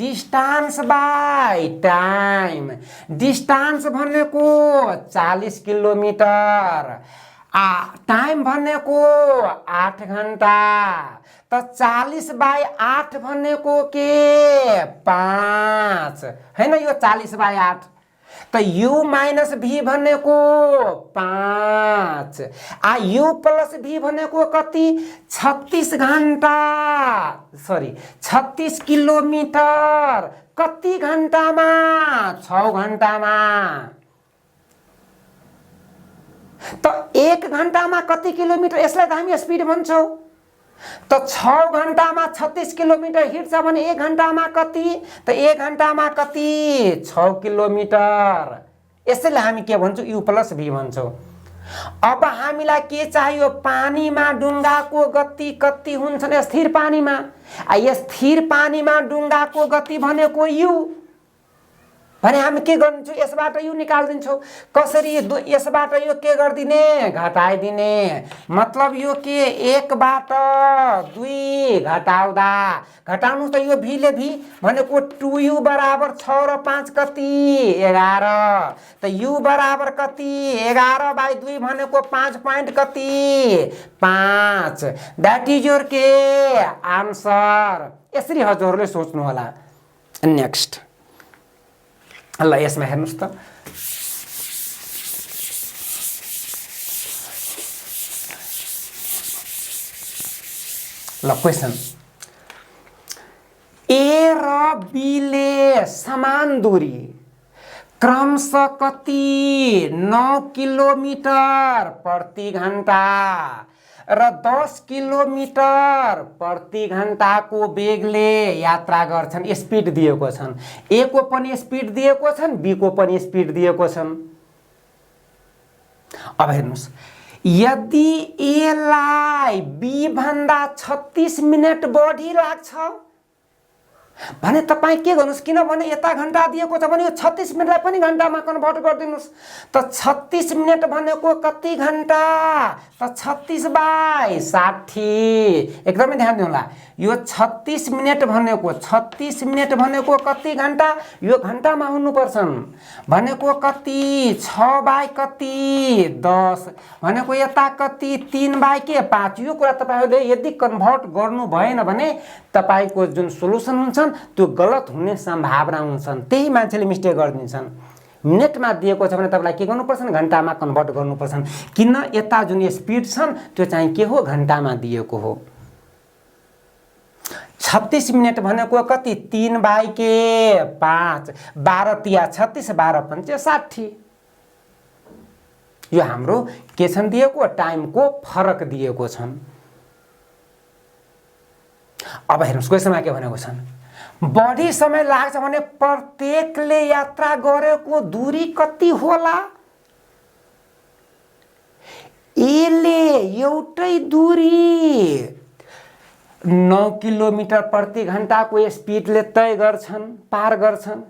S1: डिस्टेन्स बाइ टाइम डिस्टेन्स भनेको 40 किलोमिटर टाइम भनेको 8 घण्टा त 40/8 भनेको के 5 हैन यो 40/8 त u - v भनेको 5 u + v भनेको कति 36 घण्टा सरी 36 किलोमिटर कति घण्टामा 6 घण्टामा त 1 घण्टामा कति किलोमिटर यसलाई त हामी स्पिड भन्छौं त 6 घण्टामा 36 किलोमिटर हिँड्छ भने 1 घण्टामा कति त 1 घण्टामा कति 6 किलोमिटर यसैले हामी के भन्छौं u + v भन्छौं अब हामीलाई के चाहियो पानीमा डुङ्गाको गति कति हुन्छ स्थिर पानीमा स्थिर पानीमा डुङ्गाको गति भनेको u भने हामी के गर्छौँ, यसबाट यो निकाल्दिन्छौँ। कसरी? यसबाट यो के गरिदिने? घटाइदिने। मतलब यो के 1 बाट 2 घटाउँदा, घटाउनु त यो भीले भी भनेको 2u बराबर 6 र 5 कति? 11। त u बराबर कति? 11/2 भनेको 5 पोइन्ट कति? 5। द्याट इज योर के आन्सर। यसरी हजुरहरूले सोच्नु होला। नेक्स्ट ल यसमा हेर्नुस् त, ल क्वेसन, ए र बी ले समान दूरी क्रमशः कति 9 किलोमिटर प्रति घण्टा र 10 किलोमिटर प्रति घण्टाको वेगले यात्रा गर्छन्। स्पिड दिएको छन्, ए को पनि स्पिड दिएको छन्, बी को पनि स्पिड दिएको छन्। अब हेर्नुस्, यदि ए लाई बी भन्दा 36 मिनेट बढी लाग्छ भने तपाईं के गर्नुस्, किनभने यता घण्टा दिएको छ भने यो 36 मिनेटलाई पनि घण्टामा कन्भर्ट गरिदिनुस्। त 36 मिनेट भनेको कति घण्टा? त 36/60। एकदमै ध्यान दिनु होला, यो 36 मिनेट भनेको कति घण्टा? यो घण्टामा हुनुपर्छ भनेको कति? 6/कति? 10 भनेको यता कति? 3/5। यो कुरा तपाईहरुले यदि कन्भर्ट गर्नु भएन भने तपाईको जुन सोलुसन हुन्छ त्यो गलत हुने सम्भावना हुन्छन्। त्यही मान्छेले मिस्टेक गरिदिन्छन्। मिनेटमा दिएको छ भने तपाईलाई के गर्नुपर्छ? घण्टामा कन्भर्ट गर्नुपर्छ। किन? यता जुन स्पिड छन् त्यो चाहिँ के हो? घण्टामा दिएको हो। 36 मिनेट भनेको कति? 3/5। 12 तिया 36, 12 पंचे 60। यो हाम्रो के छन् दिएको? टाइमको फरक दिएको छन्। अब हेर्नुस् क्वेसनमा के भनेको छन्, बढी समय लाग्छ भने प्रत्येकले यात्रा गरेको दूरी कति होला? एले एउटै दूरी 9 किलोमिटर प्रति घण्टाको स्पिडले तय गर्छन्, पार गर्छन्।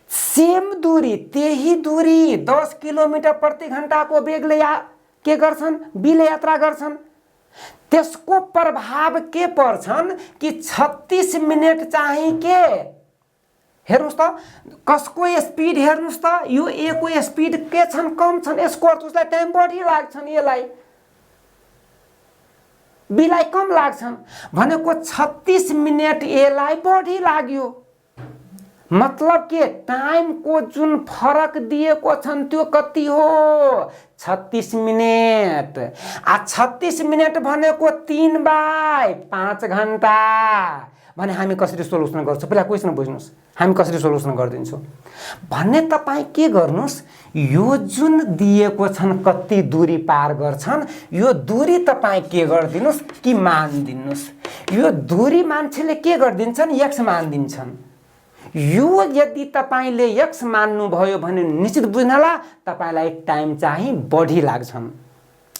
S1: सेम दूरी, त्यही दूरी 10 किलोमिटर प्रति घण्टाको वेगले के गर्छन्? बीले यात्रा गर्छन्। त्यसको प्रभाव के पर्छन् कि 36 मिनेट चाहिँ के? हेर्नुस् त, कसको स्पिड हेर्नुस् त, यो ए को स्पिड के छन्? कम छन्। यसको अर्थ उसलाई टाइम बढी लाग्छन्, एलाई बीलाई कम लाग्छन् भनेको 36 मिनेट एलाई बढी लाग्यो। मतलब के? टाइम को जुन फरक दिएको छन् त्यो कति हो? 36 मिनेट। 36 मिनेट भनेको 3/5 घण्टा। भने हामी कसरी सोलुसन गर्छौं? पहिला क्वेसन बुझ्नुस्, हामी कसरी सोलुसन गर्दिन्छौं भन्ने तपाई के गर्नुस्, यो जुन दिएको छन् कति दूरी पार गर्छन् यो दूरी तपाई के गर्दिनुस् कि मान दिनुस्। यो दूरी मान्छेले के गर्दिन्छन्? x मान दिन्छन्। यो यदि तपाईले x मान्नु भयो भने निश्चित बुझ्नुहोला तपाईलाई टाइम चाहिँ बढी लाग्छन्।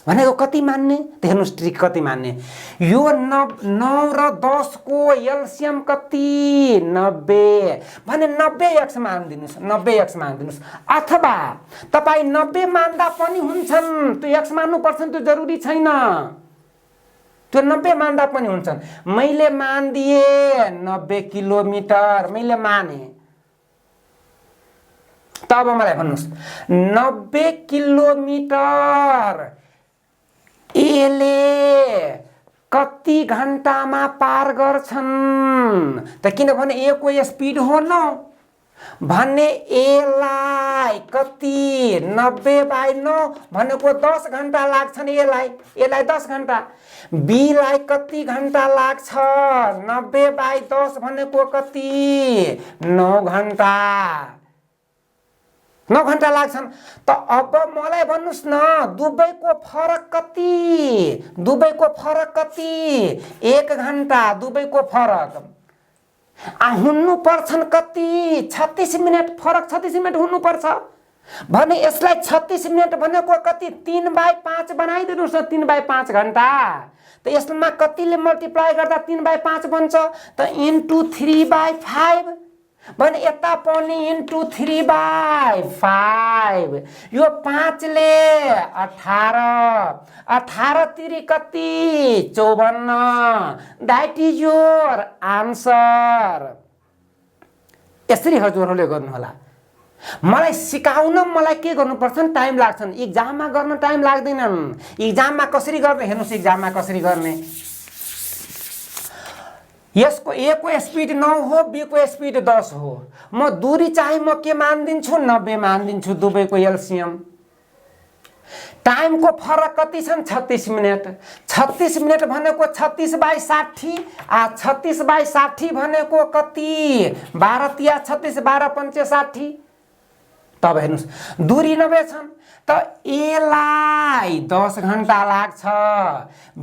S1: भनेको कति मान्ने? हेर्नुस् ट्रिक कति मान्ने। यो 9 र 10 को एलसीएम कति? 90 भने 90x मान दिनुस्, 90x मान दिनुस्। अथवा तपाई 90 मान्दा पनि हुन्छन्, त्यो x मान्नु पर्छ त्यो जरुरी छैन। त्यो 90 मान्दा पनि हुन्छन्। मैले मान दिए 90 किलोमिटर, मैले माने। तब मलाई भन्नुस् 90 किलोमिटर एले कति घण्टामा पार गर्छन्? त किनभने ए को स्पिड हो 9 भन्ने एलाई कति? 90/9 भनेको 10 घण्टा लाग्छन् एलाई 10 घण्टा। बी लाई कति घण्टा लाग्छ? 90/10 भनेको कति? 9 घण्टा। 9 घण्टा लाग्छन्। त अब मलाई भन्नुस् न दुबईको फरक कति? दुबईको फरक कति? 1 घण्टा दुबईको फरक। हुनु पर्छन् कति? 36 मिनेट फरक 36 मिनेट हुनु पर्छ भने यसलाई 36 मिनेट भनेको कति? 3/5 बनाइदिनुस् न 3/5 घण्टा। त यसमा कतिले मल्टिप्लाई गर्दा 3/5 बन्छ? त इन्टु 3/5 भने यता पनि इन्टु 3/5 यो 5 ले 18 18 तिरी कति 54 दैट इज योर आन्सर। यसरी हजुरहरूले गर्नु होला। मलाई सिकाउन मलाई के गर्नुपर्छ टाइम लाग्छन् एक्जाममा गर्न टाइम लाग्दैनन्। एक्जाममा कसरी गर्ने हेर्नुस् एक्जाममा कसरी गर्ने यसको ए को स्पिड 9 हो बी को स्पिड 10 हो म दूरी चाहिँ म के मान्दिन्छु 90 मान्दिन्छु दुवैको एलसीएम। टाइम को फरक कति छन् 36 मिनेट 36 मिनेट भनेको 36/60 36/60 भनेको कति 12 तिया 36 12 पंचे 60। तब हेर्नुस् दूरी 90 छन् त ए लाई 10 घण्टा लाग्छ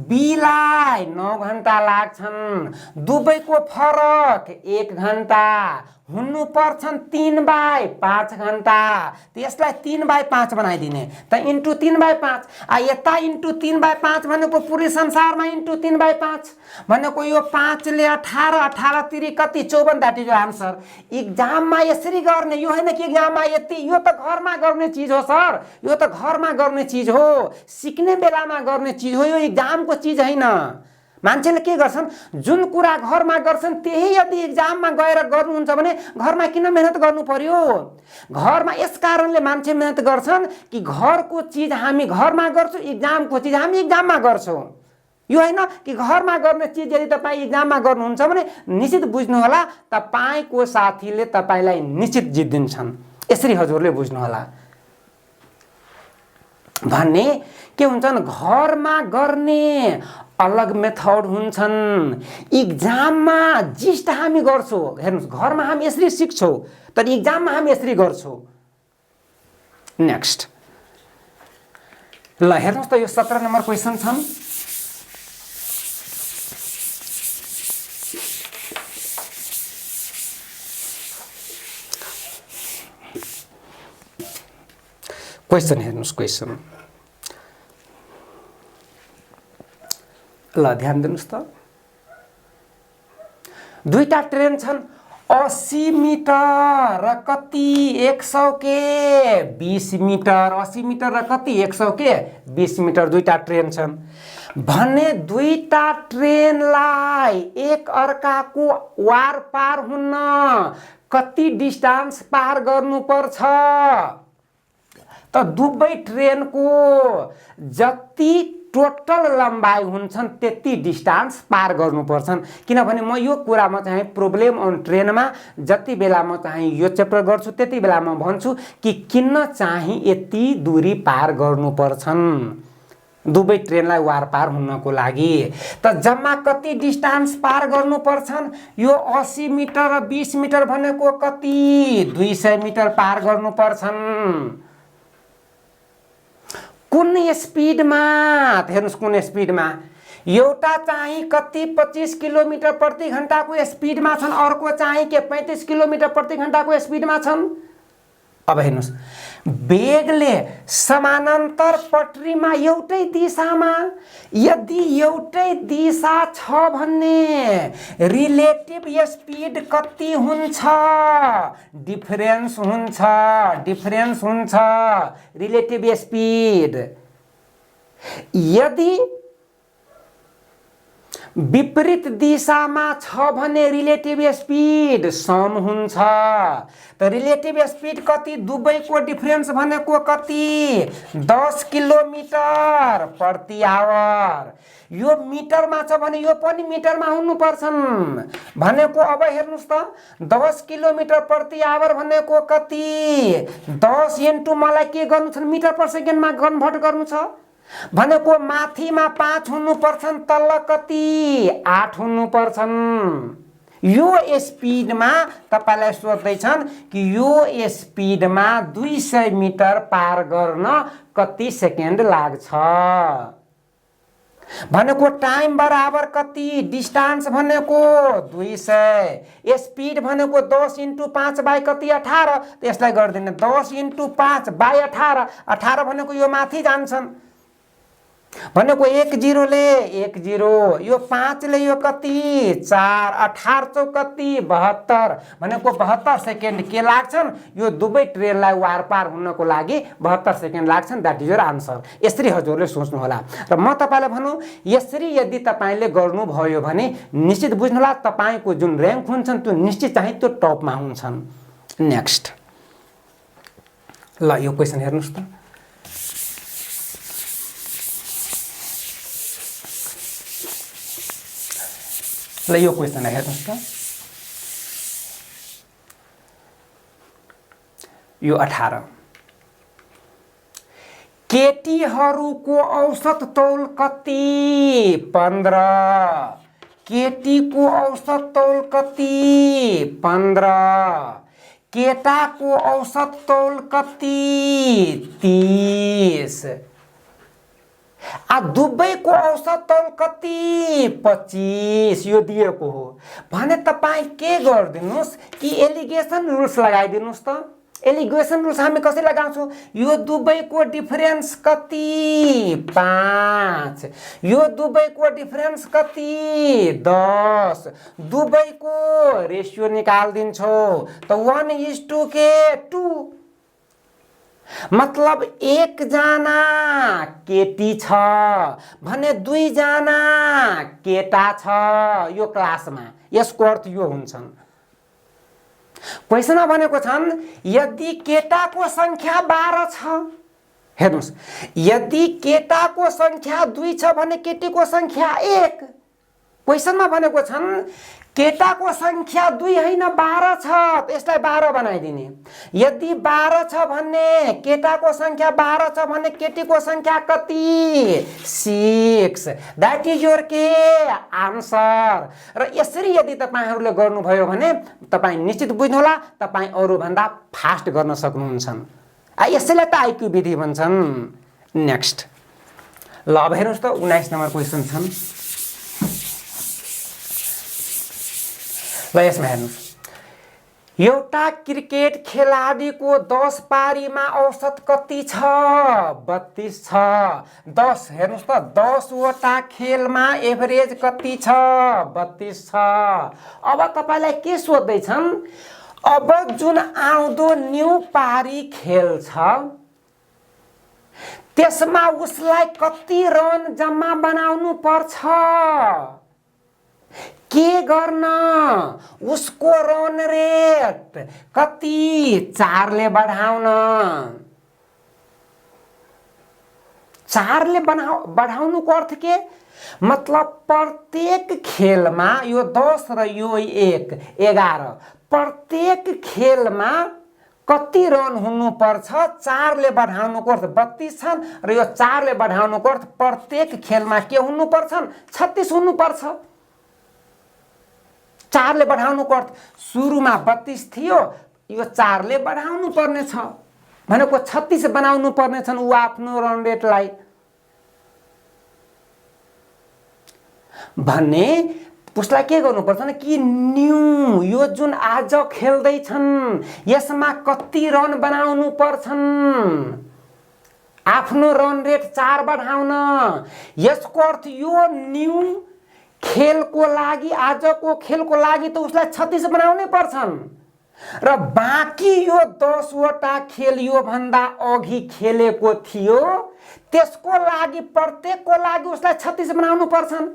S1: बी लाई 9 घण्टा लाग्छन् दुवैको फरक 1 घण्टा हुनु पर्छन् 3/5 घण्टा। त्यसलाई 3/5 बनाइदिने त इन्टु 3/5 यता इन्टु 3/5 भनेको पुरै संसारमा इन्टु 3/5 भनेको यो 5 ले 18 18 तिरी कति 54 दैट इज योर आन्सर। एक्जाममा यसरी गर्ने यो हैन कि एक्जाममा यति यो त घरमा गर्ने चीज हो सर यो त घरमा गर्ने चीज हो सिक्ने बेलामा गर्ने चीज हो यो एक्जामको चीज हैन। मान्छेले के गर्छन् जुन कुरा घरमा गर्छन् त्यही यदि एक्जाममा गएर गर्नुहुन्छ भने घरमा किन मेहनत गर्नु पर्यो। घरमा यस कारणले मान्छे मेहनत गर्छन् कि घरको चीज हामी घरमा गर्छौं एक्जामको चीज हामी एक्जाममा गर्छौं। यो हैन कि घरमा गर्ने चीज यदि तपाई एक्जाममा गर्नुहुन्छ भने निश्चित बुझ्नु होला तपाईको साथीले तपाईलाई निश्चित जित्दिन्छन्। यसरी हजुरले बुझ्नु होला भन्ने के हुन्छन् घरमा गर्ने अलग मेथड हुन्छन् एक्जाममा जिस्ट हामी गर्छौं। हेर्नुस् घरमा हामी यसरी सिक्छौं तर एक्जाममा हामी यसरी गर्छौं। नेक्स्ट ल हेर्नुस् त यो 17 नम्बर क्वेशन छन् क्वेशन हेर्नुस् क्वेशन ल ध्यान दिनुस् त दुईटा ट्रेन छन् 80 मिटर र कति 100 के 20 मिटर 80 मिटर र कति 100 के 20 मिटर दुईटा ट्रेन छन् भने दुईटा ट्रेनलाई एक अर्काको वार पार हुन कति डिस्टेन्स पार गर्नु पर्छ त दुवै ट्रेनको जति टोटल लम्बाई हुन्छन् त्यति डिस्टेन्स पार गर्नुपर्छन्। किनभने म यो कुरामा चाहिँ प्रब्लम अन ट्रेनमा जति बेला म चाहिँ यो च्याप्टर गर्छु त्यति बेला म भन्छु कि किन चाहिँ यति दूरी पार गर्नुपर्छन् दुवै ट्रेनलाई वार पार हुनको लागि। त जम्मा कति डिस्टेन्स पार गर्नुपर्छन् यो 80 मिटर र 20 मिटर भनेको कति 200 मिटर पार गर्नुपर्छन्। कुन स्पिडमा हेर्नुस् कुन स्पिडमा एउटा चाहिँ कति 25 किलोमिटर प्रति घण्टाको स्पिडमा छन् अर्को चाहिँ के 35 किलोमिटर प्रति घण्टाको स्पिडमा छन्। अब हेर्नुस् वेगले समानान्तर पटरीमा एउटै दिशामा यदि एउटै दिशा छ भन्ने रिलेटिभ स्पिड कति हुन्छ डिफरेन्स हुन्छ रिलेटिभ स्पिड। यदि विपरीत दिशामा छ भने रिलेटिभ स्पिड सम हुन्छ त रिलेटिभ स्पिड कति दुवैको डिफरेन्स भनेको कति 10 किलोमिटर प्रति आवर। यो मिटरमा छ भने यो पनि मिटरमा हुनु पर्छन् भनेको अब हेर्नुस् त 10 किलोमिटर प्रति आवर भनेको कति 10 इन्टु मलाई के गर्नु छ मिटर पर सेकेन्डमा कन्भर्ट गर्नु छ भनेको माथिमा 5 हुनु पर्छन् तल्ल कति 8 हुनु पर्छन्। यो स्पिडमा तपाईलाई सोध्दै छन् कि यो स्पिडमा 200 मिटर पार गर्न कति सेकेन्ड लाग्छ भनेको टाइम बराबर कति डिस्टेन्स भनेको 200 स्पिड भनेको 10 इन्टु 5 बाई कति 18 त्यसलाई गर्दिने 10 इन्टु 5 बाई 18 18 भनेको यो माथि जान्छन् भनेको 1-0 ले 1-0, यो 5 ले यो कति 4, 18 चौक कति 72, भनेको 72 सेकेन्ड के लाग्छन् यो दुवै ट्रेनलाई वारपार हुनको लागि 72 सेकेन्ड लाग्छन्। That is your answer. यसरी हजुरले सोच्नु होला र म तपाईलाई भनौँ यसरी यदि तपाईले गर्नुभयो भने निश्चित बुझ्नु होला तपाईको जुन र्याङ्क हुन्छन् त्यो निश्चित चाहिँ त्यो टपमा हुन्छन्। नेक्स्ट ल यो क्वेशन हेर्नुस् त। ल यो क्वेशन हेर्नुस् त। यो 18 केटीहरूको औसत तौल कति 15, केटीको औसत तौल कति 15, केटाको औसत तौल कति 30, दुवैको औसत तौल कति 25 यो दिएको हो भने तपाई के गर्दिनुस् कि एलिगेसन रुल्स लगाइदिनुस् त। एलिगेसन रुल्स हामी कसरी लगाउँछौं यो दुवैको डिफरेन्स कति 5, यो दुवैको डिफरेन्स कति 10, दुवैको रेशियो निकाल्दिन्छौ त 1:2 के 2, मतलब 1 जना केटी छ भने 2 जना केटा छ यो क्लासमा। यसको अर्थ यो हुन्छन् क्वेशनमा भनेको छन् यदि केटाको संख्या 12 छ, हेर्नुस् यदि केटाको संख्या 2 छ भने केटीको संख्या 1। क्वेशनमा भनेको छन् केटाको संख्या 2 हैन 12 छ, यसलाई 12 बनाइदिने। यदि 12 छ भने केटाको संख्या 12 छ भने केटीको संख्या कति 6। दैट इज योर के आन्सर। र यसरी यदि तपाईहरुले गर्नुभयो भने तपाई निश्चित बुझ्नु होला तपाई अरु भन्दा फास्ट गर्न सक्नुहुन्छ। यसैलाई त आईक्यू विधि भन्छन्। नेक्स्ट ल अब हेर्नुस् त 19 नम्बर क्वेशन छन्। ल यसमा हेर्नुस् एउटा क्रिकेट खेलाडीको 10 पारीमा औसत कति छ 32 छ। 10 हेर्नुस् त 10 वटा खेलमा एभरेज कति छ 32 छ। अब तपाईलाई के सोध्दै छन् अब जुन आउँदो न्यू पारी खेल छ त्यसमा उसलाई कति रन जम्मा बनाउनु पर्छ, के गर्न उसको रन रेट कति 4 ले बढाउन। 4 ले बढाउनुको अर्थ के मतलब प्रत्येक खेलमा यो 10 र यो 1 11 प्रत्येक खेलमा कति रन हुनुपर्छ 4 ले बढाउनुको अर्थ 32 छन् र यो 4 ले बढाउनुको अर्थ प्रत्येक खेलमा के हुनुपर्छ 36 हुनुपर्छ। 4 ले बढाउनुको अर्थ सुरुमा 32 थियो यो 4 ले बढाउनु पर्ने छ भनेको 36 बनाउनु पर्ने छन् उ आफ्नो रन रेटलाई भने उसलाई के गर्नुपर्छ न कि न्यू यो जुन आज खेल्दै छन् यसमा कति रन बनाउनु पर्छन् आफ्नो रन रेट 4 बढाउन। यसको अर्थ यो न्यू खेलको लागि आजको खेलको लागि त उसलाई 36 बनाउनै पर्छन् र बाँकी यो 10 वटा खेल यो भन्दा अघि खेलेको थियो त्यसको लागि प्रत्येकको लागि उसलाई 36 बनाउनु पर्छन्।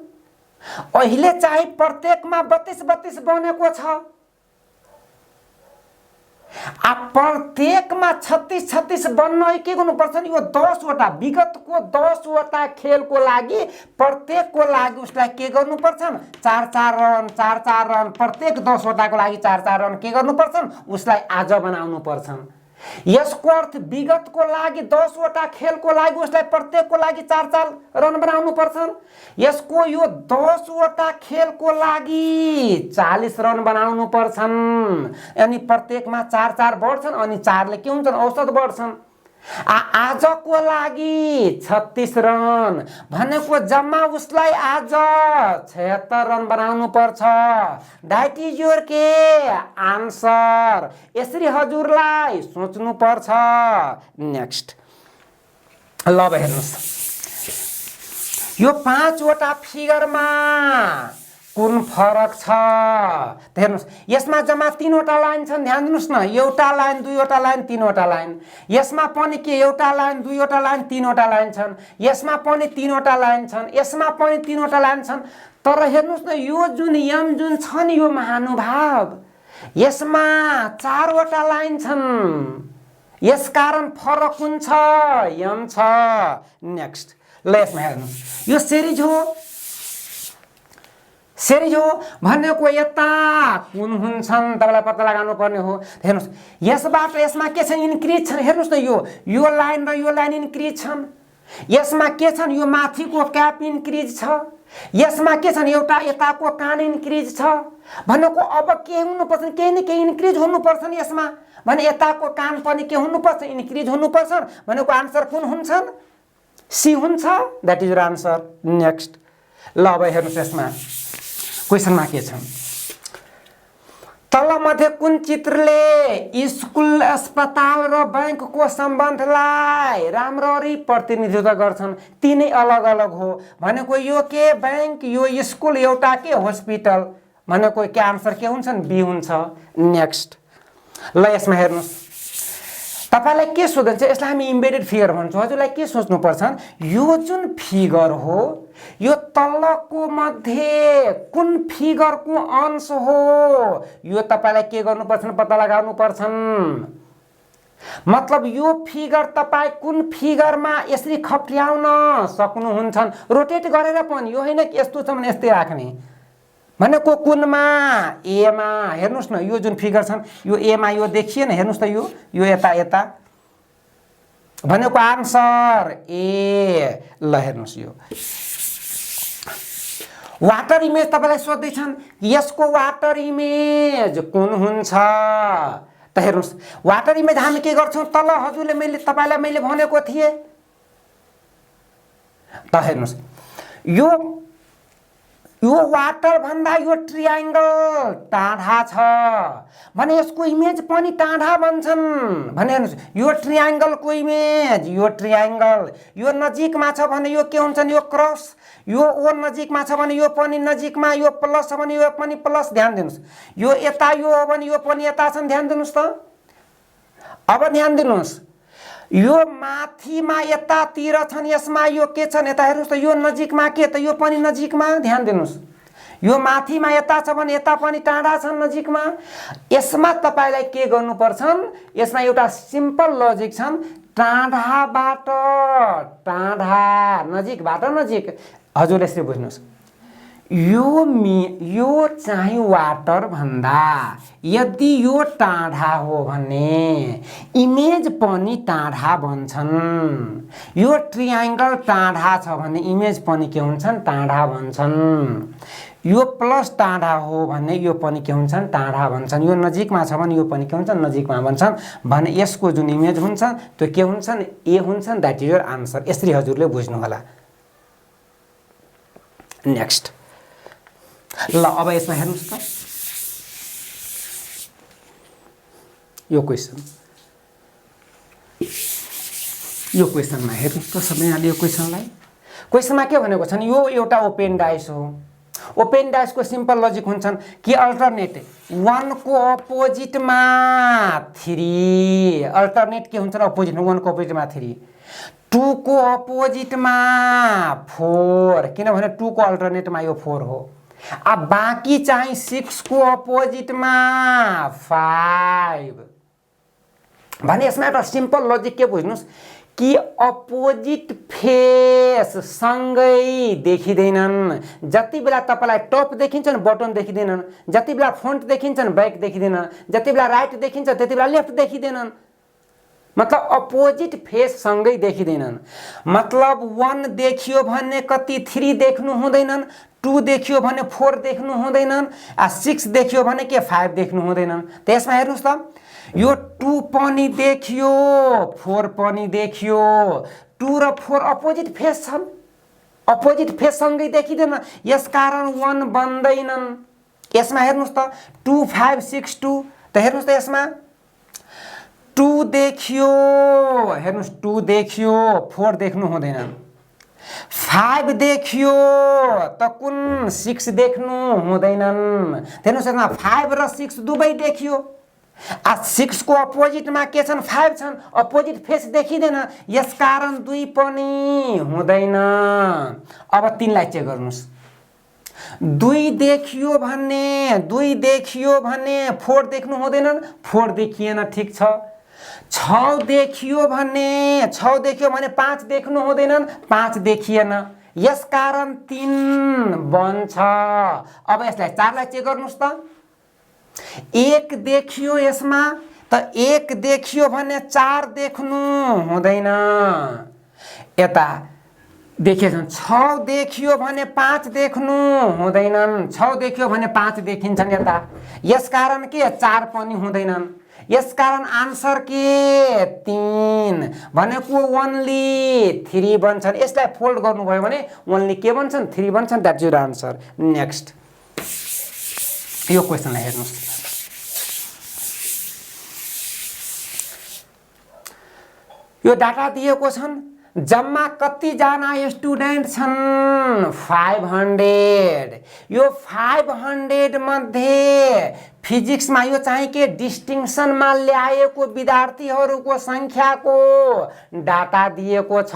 S1: अहिले चाहिँ प्रत्येकमा 32 बनेको छ प्रत्येकमा 36 बन्न के गर्नुपर्छ यो 10 वटा विगतको 10 वटा खेलको लागि प्रत्येकको लागि उसलाई के गर्नुपर्छ 4-4 रन 4-4 रन प्रत्येक 10 वटाको लागि 4-4 रन के गर्नुपर्छ उसलाई आज बनाउनु पर्छ। यसको अर्थ विगतको लागि 10 वटा खेलको लागि उसलाई प्रत्येकको लागि 4-4 रन बनाउनु पर्छ। यसको यो 10 वटा खेलको लागि 40 रन बनाउनु पर्छन् अनि प्रत्येकमा 4-4 बढ्छन् अनि 4 ले के हुन्छन् औसत बढ्छन्। आजको लागि 36 रन भनेको जम्मा उसलाई आज 76 रन बनाउनु पर्छ। दैट इज योर के आन्सर। यसरी हजुरलाई सोच्नु पर्छ। नेक्स्ट ल हेर्नुस् यो 5 वटा फिगरमा कुन फरक छ त हेर्नुस्। यसमा जम्मा 3 वटा लाइन छन्, ध्यान दिनुस् न। एउटा लाइन, 2 वटा लाइन, 3 वटा लाइन। यसमा पनि के एउटा लाइन, 2 वटा लाइन, 3 वटा लाइन छन्। यसमा पनि 3 वटा लाइन छन्, यसमा पनि 3 वटा लाइन छन्। तर हेर्नुस् न, यो जुन यम जुन छ नि यो महानुभाव, यसमा 4 वटा लाइन छन्। यसकारण फरक कुन छ? यम छ। नेक्स्ट ल यसमा हेर्नुस्, यो सिरिज हो। सिरिज हो भनेको यता कुन हुन्छन् तपाईलाई पत्ता लगाउनु पर्ने हो। हेर्नुस्, यसबाट यसमा के छ? इन्क्रिज छन्। हेर्नुस् न, यो लाइन र यो लाइन इन्क्रिज छन्। यसमा के छन्? यो माथिको क्याप इन्क्रिज छ। यसमा के छन्? एउटा यताको कान इन्क्रिज छ। भनेको अब के हुनुपर्छ? केही न केही इन्क्रिज हुनुपर्छ नि यसमा। भने यताको कान पनि के हुनुपर्छ? इन्क्रिज हुनुपर्छ। भनेको आन्सर कुन हुन्छन्? सी हुन्छ। That is your answer. Next ल अब हेर्नुस्, यसमा क्वेसनमा के छ? तल मध्ये कुन चित्रले स्कुल, अस्पताल र बैंकको सम्बन्धलाई राम्ररी प्रतिनिधित्व गर्छन्? तीनै अलग अलग हो। भनेको यो के बैंक, यो स्कुल, एउटा के हस्पिटल। भनेको के आन्सर के हुन्छन्? बी हुन्छ। नेक्स्ट ल यसमा हेर्नुस्, तपाईलाई के सोध्छ? यसलाई हामी इम्बेडेड फिगर भन्छौँ। हजुरलाई के सोच्नु पर्छ? यो जुन फिगर हो यो तलको मध्ये कुन फिगरको अंश हो? यो तपाईलाई के गर्नुपर्छ? पत्ता लगाउनु पर्छ। मतलब यो फिगर तपाईँ कुन फिगरमा यसरी खप्ट्याउन सक्नुहुन्छ? रोटेट गरेर पनि, यो होइन कि यस्तो छ भने यस्तै राख्ने। भनेको कुनमा? एमा। हेर्नुस् न, यो जुन फिगर छन् यो एमा यो देखिएन। हेर्नुस् त, यो यता यता। भनेको आन्सर ए। ल हेर्नुस्, यो वाटर इमेज तपाईलाई सोध्दैछन्, यसको वाटर इमेज कुन हुन्छ? त हेर्नुस्, वाटर इमेज हामी के गर्छौँ? तल हजुरले तपाईलाई मैले भनेको थिएँ। त हेर्नुस्, यो वाटर भन्दा यो ट्रायंगल टाढा छ भने यसको इमेज पनि टाढा बन्छन्। भने हेर्नुस्, यो ट्रायंगलको इमेज, यो ट्रायंगल यो नजिकमा छ भने यो के हुन्छन्? यो क्रस। यो ओ नजिकमा छ भने यो पनि नजिकमा, यो प्लस छ भने यो पनि प्लस। ध्यान दिनुस्, यो यता यो हो भने यो पनि यता छन्। ध्यान दिनुस् त। अब ध्यान दिनुस्, यो माथिमा यतातिर छन्, यसमा यो के छन्? यता हेर्नुस् त, यो नजिकमा के त? यो पनि नजिकमा। ध्यान दिनुस्, यो माथिमा यता छ भने यता पनि टाढा छन्, नजिकमा। यसमा तपाईलाई के गर्नुपर्छ? यसमा एउटा सिम्पल लजिक छन्। टाढाबाट टाढा, नजिकबाट नजिक। हजुर यसरी बुझ्नुस्, यो चाहिँ वाटर भन्दा यदि यो टाढा हो भने इमेज पनि टाढा बन्छन्। यो ट्रायंगल टाढा छ भने इमेज पनि के हुन्छन्? टाढा बन्छन्। यो प्लस टाढा हो भने यो पनि के हुन्छन्? टाढा बन्छन्। यो नजिकमा छ भने यो पनि के हुन्छन्? नजिकमा बन्छन्। भने यसको जुन इमेज हुन्छ त्यो के हुन्छन्? ए हुन्छन्। That is your answer. यसरी हजुरले बुझ्नु होला। नेक्स्ट ल अब यसमा हेर्नुस् त, यो क्वेसनमा हेर्नुस् त सबैजनाले। यो क्वेसनमा के भनेको छन्? यो एउटा ओपेन डाइस हो। ओपेन डाइसको सिम्पल लजिक हुन्छन् कि अल्टरनेट 1 को अपोजिटमा 3, अल्टरनेट के हुन्छन्? अपोजिटमा 1 को अपोजिटमा 3, 2 को अपोजिटमा 4, किनभने 2 को अल्टरनेटमा यो 4 हो। अब बाँकी चाहिँ 6 को अपोजिटमा 5। भने यसमा एउटा सिम्पल लजिक के बुझ्नुस् कि अपोजिट फेस सँगै देखिँदैनन्। जति बेला तपाईलाई टप देखिन्छन् बटन देखिँदैनन्, जति बेला फ्रन्ट देखिन्छन् ब्याक देखिँदैन, जति बेला राइट देखिन्छ त्यति बेला लेफ्ट देखिँदैनन्। मतलब अपोजिट फेस सँगै देखिँदैनन्। मतलब 1 देखियो भने कति 3 देख्नु हुँदैनन्, 2 देखियो भने 4 देख्नु हुँदैनन्, 6 देखियो भने के 5 देख्नु हुँदैनन्। त्यसमा हेर्नुस् त, यो 2 पनि देखियो 4 पनि देखियो। 2 र 4 अपोजिट फेस छन्, अपोजिट फेस सँगै देखिँदैन, यसकारण 1 बन्दैनन्। यसमा हेर्नुस् त 2 5 6 2। त हेर्नुस् त यसमा 2 देखियो, हेर्नुस् 2 देखियो 4 देख्नु हुँदैन। 5 देखियो त कुन 6 देख्नु हुँदैनन्। हेर्नुहोस् यसमा 5 र 6 दुवै देखियो। 6 को अपोजिटमा के छन् 5 छन्, अपोजिट फेस देखिँदैन, यसकारण 2 पनि हुँदैन। अब 3 लाई चेक गर्नुस्। 2 देखियो भन्ने 4 देख्नु हुँदैन, 4 देखिएन, ठीक छ। 6 देखियो भने 5 देख्नु हुँदैनन्, 5 देखिएन, यसकारण 3 बन्छ। अब यसलाई 4 लाई चेक गर्नुस् त। 1 देखियो यसमा त 1 देखियो भने 4 देख्नु हुँदैन। यता देखिएछन् 6 देखियो भने 5 देख्नु हुँदैनन्, 6 देखियो भने 5 देखिन्छन् यता, यसकारण के 4 पनि हुँदैनन्, यसकारण आन्सर के 3 भनेको ओन्ली 3 बन्छन्। यसलाई फोल्ड गर्नुभयो भने ओन्ली के बन्छन् 3 बन्छन्। That's your answer. नेक्स्ट यो क्वेसनलाई हेर्नुस्। यो डाटा दिएको छन्, जम्मा कतिजना स्टुडेन्ट छन् 500। यो 500 मध्ये फिजिक्समा यो चाहिँ के डिस्टिङसनमा ल्याएको विद्यार्थीहरूको संख्याको डाटा दिएको छ।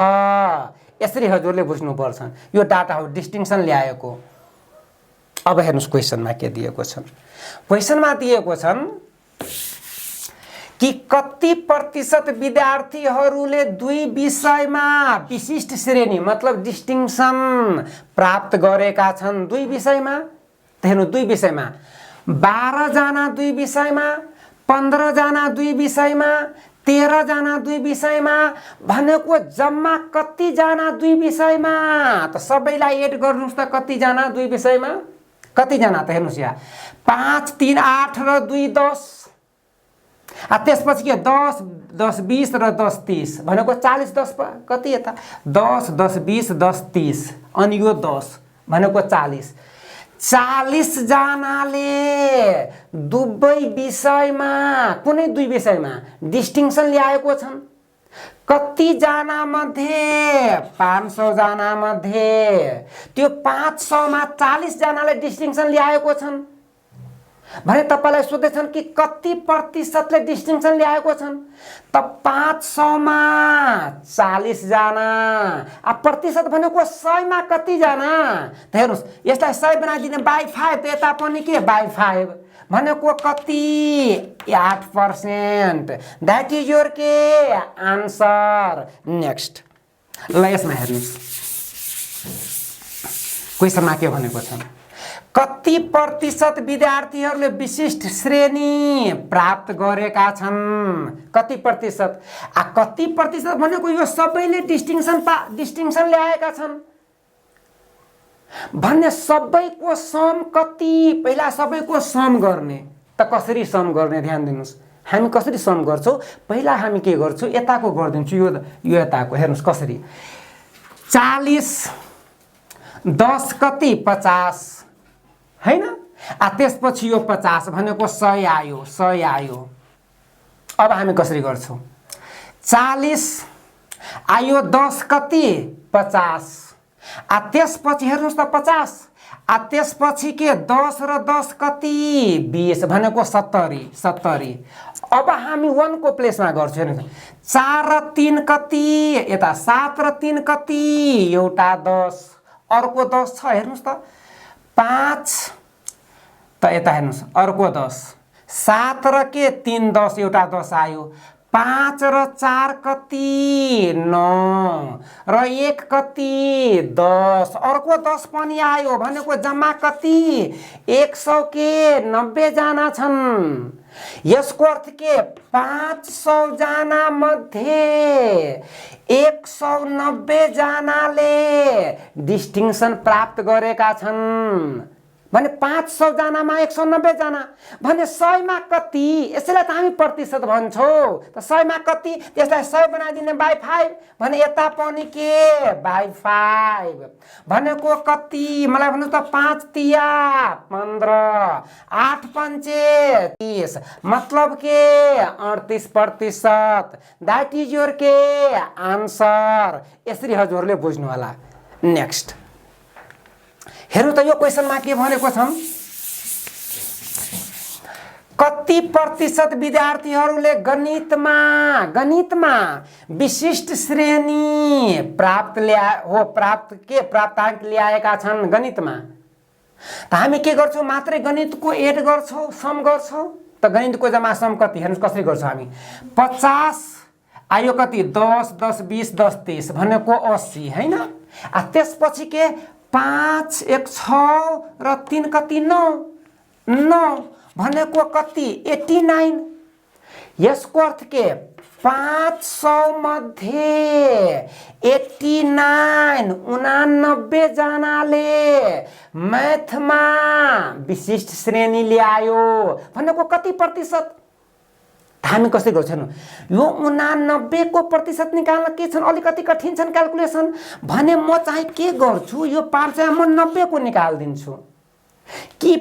S1: यसरी हजुरले बुझ्नुपर्छ, यो डाटा हो डिस्टिङसन ल्याएको। अब हेर्नुस् क्वेसनमा के दिएको छ। क्वेसनमा दिएको छन् कि कति प्रतिशत विद्यार्थीहरूले 2 विषयमा विशिष्ट श्रेणी मतलब डिस्टिङसन प्राप्त गरेका छन्। 2 विषयमा हेर्नु, 2 विषयमा 12 जना 2 विषयमा, 15 जना 2 विषयमा, 13 जना 2 विषयमा भनेको जम्मा कति जना 2 विषयमा त सबैलाई एड गर्नुस् त। कति जना 2 विषयमा, कति जना त हेर्नुस् यहाँ 5 3 8 र 2 10। त्यसपछि के 10 10 20 र 10 30 भनेको 40 10 कति यता 10 10 20 10 30 अनि यो 10 भनेको 40। 40 जनाले दुवै विषयमा कुनै 2 विषयमा डिस्टिङसन ल्याएको छन्। कति जना मध्ये 500 जना मध्ये त्यो 500 मा 40 जनाले डिस्टिङसन ल्याएको छन् भने तपाईलाई सोध्दैछन् कि कति प्रतिशतले डिस्टिङसन ल्याएको छन् त 500 मा 40 जना। प्रतिशत भनेको 100 मा कति जना त हेर्नुस्, यसलाई 100 बनाइदिने बाइ 5 त यता पनि के बाइ 5 भनेको कति 8%। द्याट इज योर के आन्सर। नेक्स्ट ल यसमा हेर्नुस् क्वेसनमा के भनेको छ। कति प्रतिशत विद्यार्थीहरूले विशिष्ट श्रेणी प्राप्त गरेका छन्। कति प्रतिशत कति प्रतिशत भनेको यो सबैले डिस्टिङसन ल्याएका छन् भन्ने सबैको सम कति। पहिला सबैको सम गर्ने त कसरी सम गर्ने ध्यान दिनुस्। हामी कसरी सम गर्छौं, पहिला हामी के गर्छौं यताको गर्दिन्छु, यो यताको हेर्नुस् कसरी 40 10 कति 50 हैन। त्यसपछि यो 50 भनेको 100 आयो 100 आयो। अब हामी कसरी गर्छौं 40 आयो 10 कति 50 त्यसपछि हेर्नुस् त 50 त्यसपछि के 10 र 10 कति 20 भनेको 70। अब हामी 1 को प्लेसमा गर्छौं। हेर्नुस् 4 र 3 कति यता 7 र 3 कति एउटा 10 अर्को 10 छ। हेर्नुस् त 5 त यता हेर्नुस् अर्को 10 7 र के 3 10 एउटा 10 आयो। 5 र 4 कति 9 र 1 कति 10 अर्को 10 पनि आयो भनेको जम्मा कति 100 के 90 जना छन्। यसको अर्थ के 500 जना मध्ये 190 जनाले डिस्टिङसन प्राप्त गरेका छन् भने 500 जनामा 190 जना भने 100 मा कति। यसैलाई त हामी प्रतिशत भन्छौं। त 100 मा कति त्यसलाई 100 बनाइदिने बाइ 5 भने यता पनि के बाइ 5 भनेको कति मलाई भन्नु त 5 तिया 15 8 पंचे 30 मतलब के 38%। दैट इज योर के आन्सर। यसरी हजुरले बुझ्नु होला। नेक्स्ट हेर्नु त यो क्वेशनमा के भनेको छन्, कति प्रतिशत विद्यार्थीहरूले गणितमा विशिष्ट श्रेणी प्राप्ताङ्क ल्याएका छन् गणितमा। त हामी के गर्छौँ, मात्रै गणितको एड गर्छौँ, सम गर्छौँ। त गणितको जम्मा सम कति, हेर्नुहोस् कसरी गर्छौँ हामी, 50 आयो कति, 10 10 20 10 30 भनेको 80 हैन। त्यसपछि के 5 1 6 र 3 कति 9 भनेको कति 89। यसको अर्थ के 500 मध्ये 89 जनाले म्याथमा विशिष्ट श्रेणी ल्यायो भनेको कति प्रतिशत। हामी कसरी गर्छौँ, यो 89 को प्रतिशत निकाल्न के छन्, अलिकति कठिन छन् क्याल्कुलेसन भने म चाहिँ के गर्छु, यो पार्ट चाहिँ म 90 को निकाल्दिन्छु कि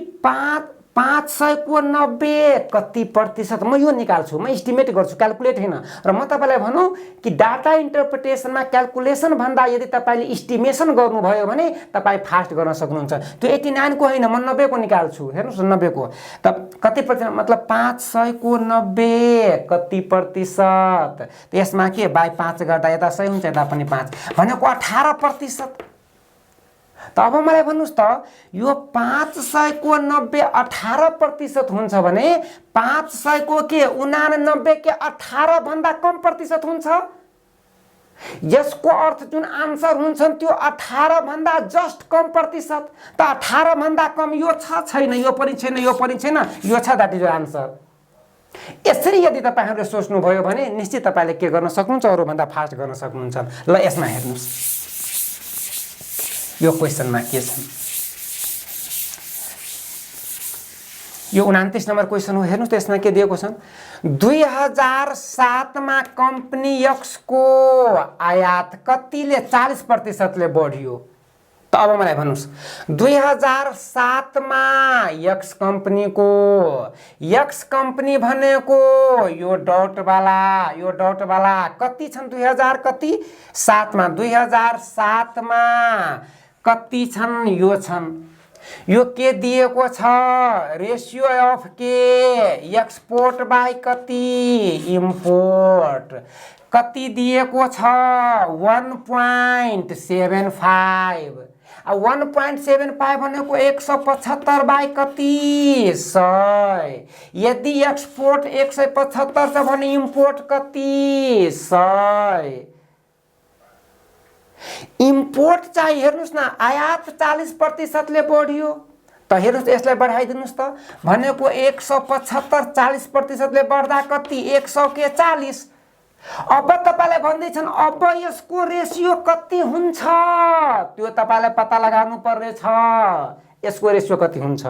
S1: 500 को 90 कति प्रतिशत, म यो निकाल्छु, म इस्टिमेट गर्छु, क्याल्कुलेट हैन। र म तपाईलाई भनौँ कि डाटा इन्टरप्रिटेसनमा क्याल्कुलेसन भन्दा यदि तपाईले इस्टिमेसन गर्नुभयो भने तपाईँ फास्ट गर्न सक्नुहुन्छ। त्यो 89 को हैन, म 90 को निकाल्छु। हेर्नुहोस् 90 को त कति प्रतिशत, मतलब 500 को 90 कति प्रतिशत, त्यसमा के बाई 5 गर्दा यता 100 हुन्छ, यता पनि 5 भनेको 18%। त अब मलाई भन्नुस् त यो 500 को 90 18% हुन्छ भने 500 को के 89 के 18 भन्दा कम प्रतिशत हुन्छ। यसको अर्थ जुन आन्सर हुन्छ त्यो 18 भन्दा जस्ट कम प्रतिशत। त 18 भन्दा कम यो छ छैन, यो पनि छैन, यो पनि छैन, यो छ, द्याट इज योर आन्सर। यसरी यदि तपाईहरुले सोच्नुभयो भने निश्चित तपाईले के गर्न सक्नुहुन्छ, अरु भन्दा फास्ट गर्न सक्नुहुन्छ। ल यसमा हेर्नुस् यो क्वेशनमा के छ, यो 29 नम्बर क्वेशन हो। हेर्नुस् त यसमा के दिएको छ, 2007 मा कम्पनी एक्स को आयात कतिले 40% ले बढ्यो। त अब मलाई भन्नुस् 2007 मा एक्स कम्पनी भनेको यो डट वाला कति छन्, 2007 मा 2007 मा कति छन्, यो छन्। यो के दिएको छ, रेशियो अफ के एक्सपोर्ट बाई कति इम्पोर्ट कति दिएको छ 1.75। 1.75 भनेको 175 बाई कति 100। यदि एक्सपोर्ट 175 छ भने इम्पोर्ट कति 100। इम्पोर्ट चाहिँ हेर्नुस् न आयात 40% ले बढ्यो। त हेर्नुस् यसलाई बढाइदिनुस् त भनेको 175 40% ले बढ्दा कति 100 के 40। अब तपाईलाई भन्दै छन् अब यसको रेशियो कति हुन्छ, त्यो तपाईलाई पत्ता लगाउनु पर्ने छ। यसको रेशियो कति हुन्छ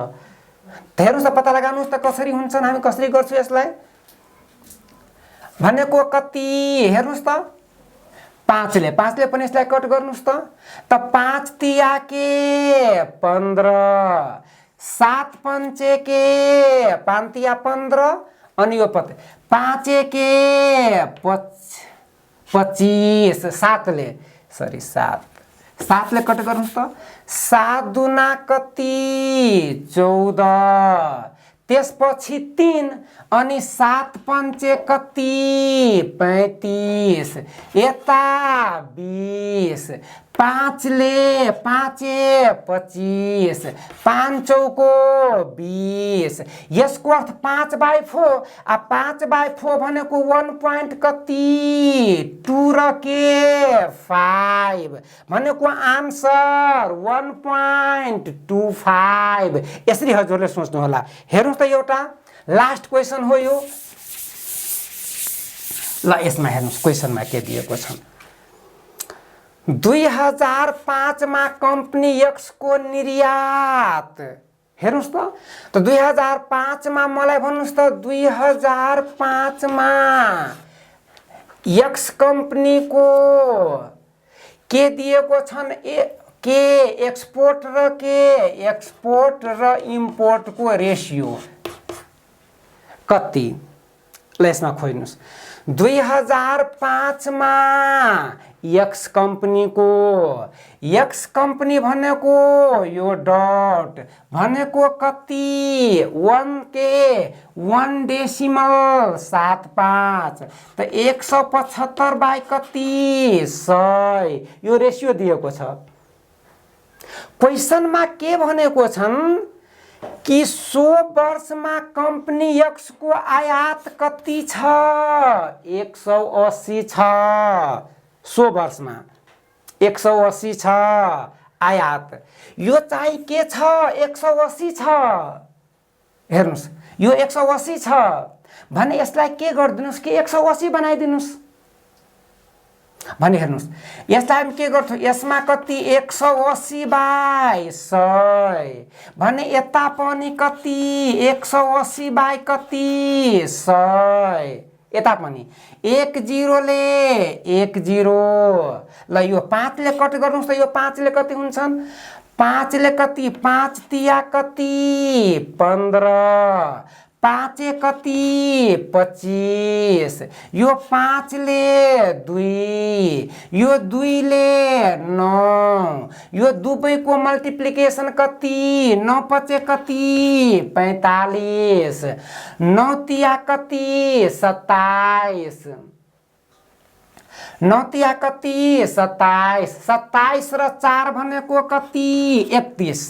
S1: हेर्नुस् त, पत्ता लगाउनुस् त कसरी हुन्छ, हामी कसरी गर्छौं यसलाई भनेको कति हेर्नुस् त 5 ले पनि यसलाई कट गर्नुस् त 5 तिया के 15 7 पंचे के 5 तिया 15 अनि यो 5 के 25 7 ले कट गर्नुस् त 7 दुना कति 14 त्यसपछि 3 अनि 7 पंचे कति 35 यता 20 5 ले 5 25 5 चौको 20। यसको अर्थ 5/4 आ 5/4 भनेको 1 पॉइंट कति 2 र के 5 भनेको आन्सर 1.25। यसरी हजुरले सोच्नु होला। हेर्नुस् त एउटा लास्ट क्वेशन हो यो। ल यसमा हेर्नुस् क्वेशनमा के दिएको छ। 2005 मा कम्पनी एक्स को निर्यात हेर्नुस् त 2005 मा मलाई भन्नुस् त 2005 मा एक्स कम्पनी को के दिएको छन् के एक्सपोर्ट र इम्पोर्ट को रेशियो कति ल यसमा खोज्नुस् 2005 मा एक्स कम्पनीको एक्स कम्पनी भनेको यो डट भनेको कति 1 डेसिमल 75 त 175 बाई कति 100 यो रेशियो दिएको छ। क्वेशनमा के भनेको छन् कि 100 वर्षमा कम्पनी एक्स को आयात कति छ 180 छ 100 वर्षमा 180 छ आयात यो चाहिँ के छ 180 छ हेर्नुस् यो 180 छ भने यसलाई के गर्दिनुस् कि 180 बनाइदिनुस् भने हेर्नुस् यसलाई के गर्छु यसमा कति 180 बाई 100 भने यता पनि कति 180 बाई कति 100 यता पनि 10 ले 10 ल यो 5 ले कट गर्नुस् त यो 5 ले कति हुन्छन् 5 ले कति 5 तिया कति 15 5 कति 25 यो 5 ले 2 यो 2 ले 9 यो दुवैको मल्टिप्लिकेसन कति 9 5 कति 45 9 तिया कति 27 9 तिया कति 27 27 र 4 भनेको कति 31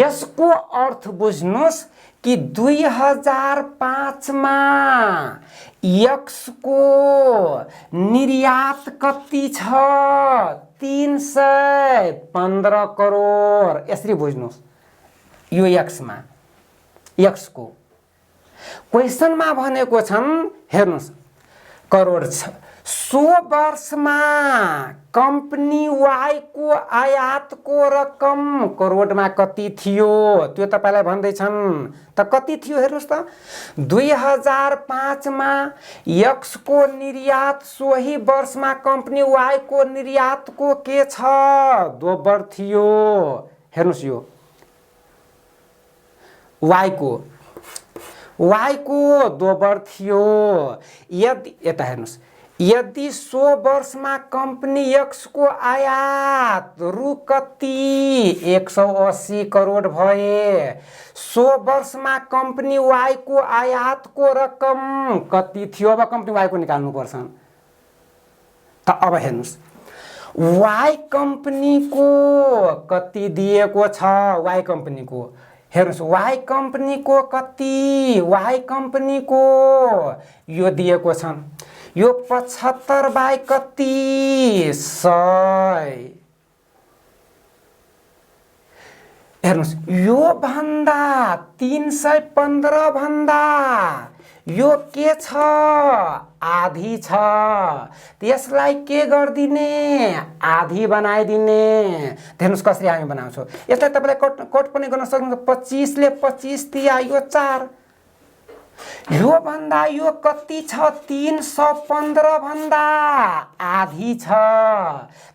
S1: यसको अर्थ बुझ्नुस् कि 2005 मा एक्स को निर्यात कति छ 315 करोड यसरी बुझ्नुस् यो एक्स मा एक्स को क्वेशनमा भनेको छन् हेर्नुस् करोड छ 100 वर्षमा कम्पनी वाई को आयात को रकम करोडमा कति थियो त्यो तपाईलाई भन्दै छन् त कति थियो हेर्नुस् त 2005 मा एक्स को निर्यात सोही वर्षमा कम्पनी वाई को निर्यात को के छ दोब्बर थियो हेर्नुस् यो वाई को दोब्बर थियो यदि यता हेर्नुस् यदि 100 वर्षमा कम्पनी एक्स को आयात रु कति 180 करोड भए 100 वर्षमा कम्पनी वाई को आयात को रकम कति थियो अब कम्पनी वाई को निकाल्नु पर्छ त अब हेर्नुस् वाई कम्पनी को कति दिएको छ वाई कम्पनी को हेर्नुस् वाई कम्पनी को कति वाई कम्पनी को यो दिएको छ यो 75 बाई कति 100 हेर्नुस् यो भन्दा 315 भन्दा यो के छ आधी छ त्यसलाई के गर्दिने आधी बनाइदिने हेर्नुस् कसरी हामी बनाउँछौं यसलाई तपाईले कट पनि गर्न सक्नुहुन्छ 25 ले 25 तिया यो 4 यो भन्दा यो कति छ 315 भन्दा आधी छ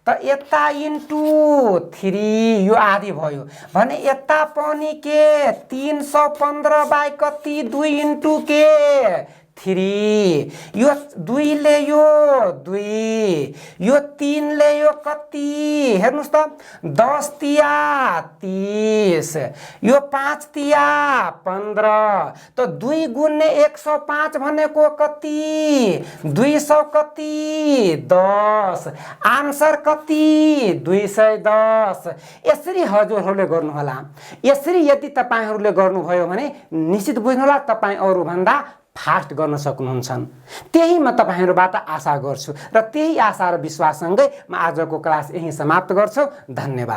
S1: त यता इन्टु 3 यो आधी भयो भने यता पनि के 315 बाई कति 2 इन्टु के 3 यो 2 ले यो 2 यो 3 ले यो कति हेर्नुस् त 10 तिया 30 यो 5 तिया 15 त 2 गुणे 105 भनेको कति 200 कति 10 आन्सर कति 210 यसरी हजुरहरूले गर्नु होला यसरी यदि तपाईहरुले गर्नुभयो भने निश्चित बुझ्नु होला तपाई अरु भन्दा फास्ट गर्न सक्नुहुन्छ त्यही म तपाईहरुबाट आशा गर्छु र त्यही आशा र विश्वाससँगै म आजको क्लास यही समाप्त गर्छु धन्यवाद।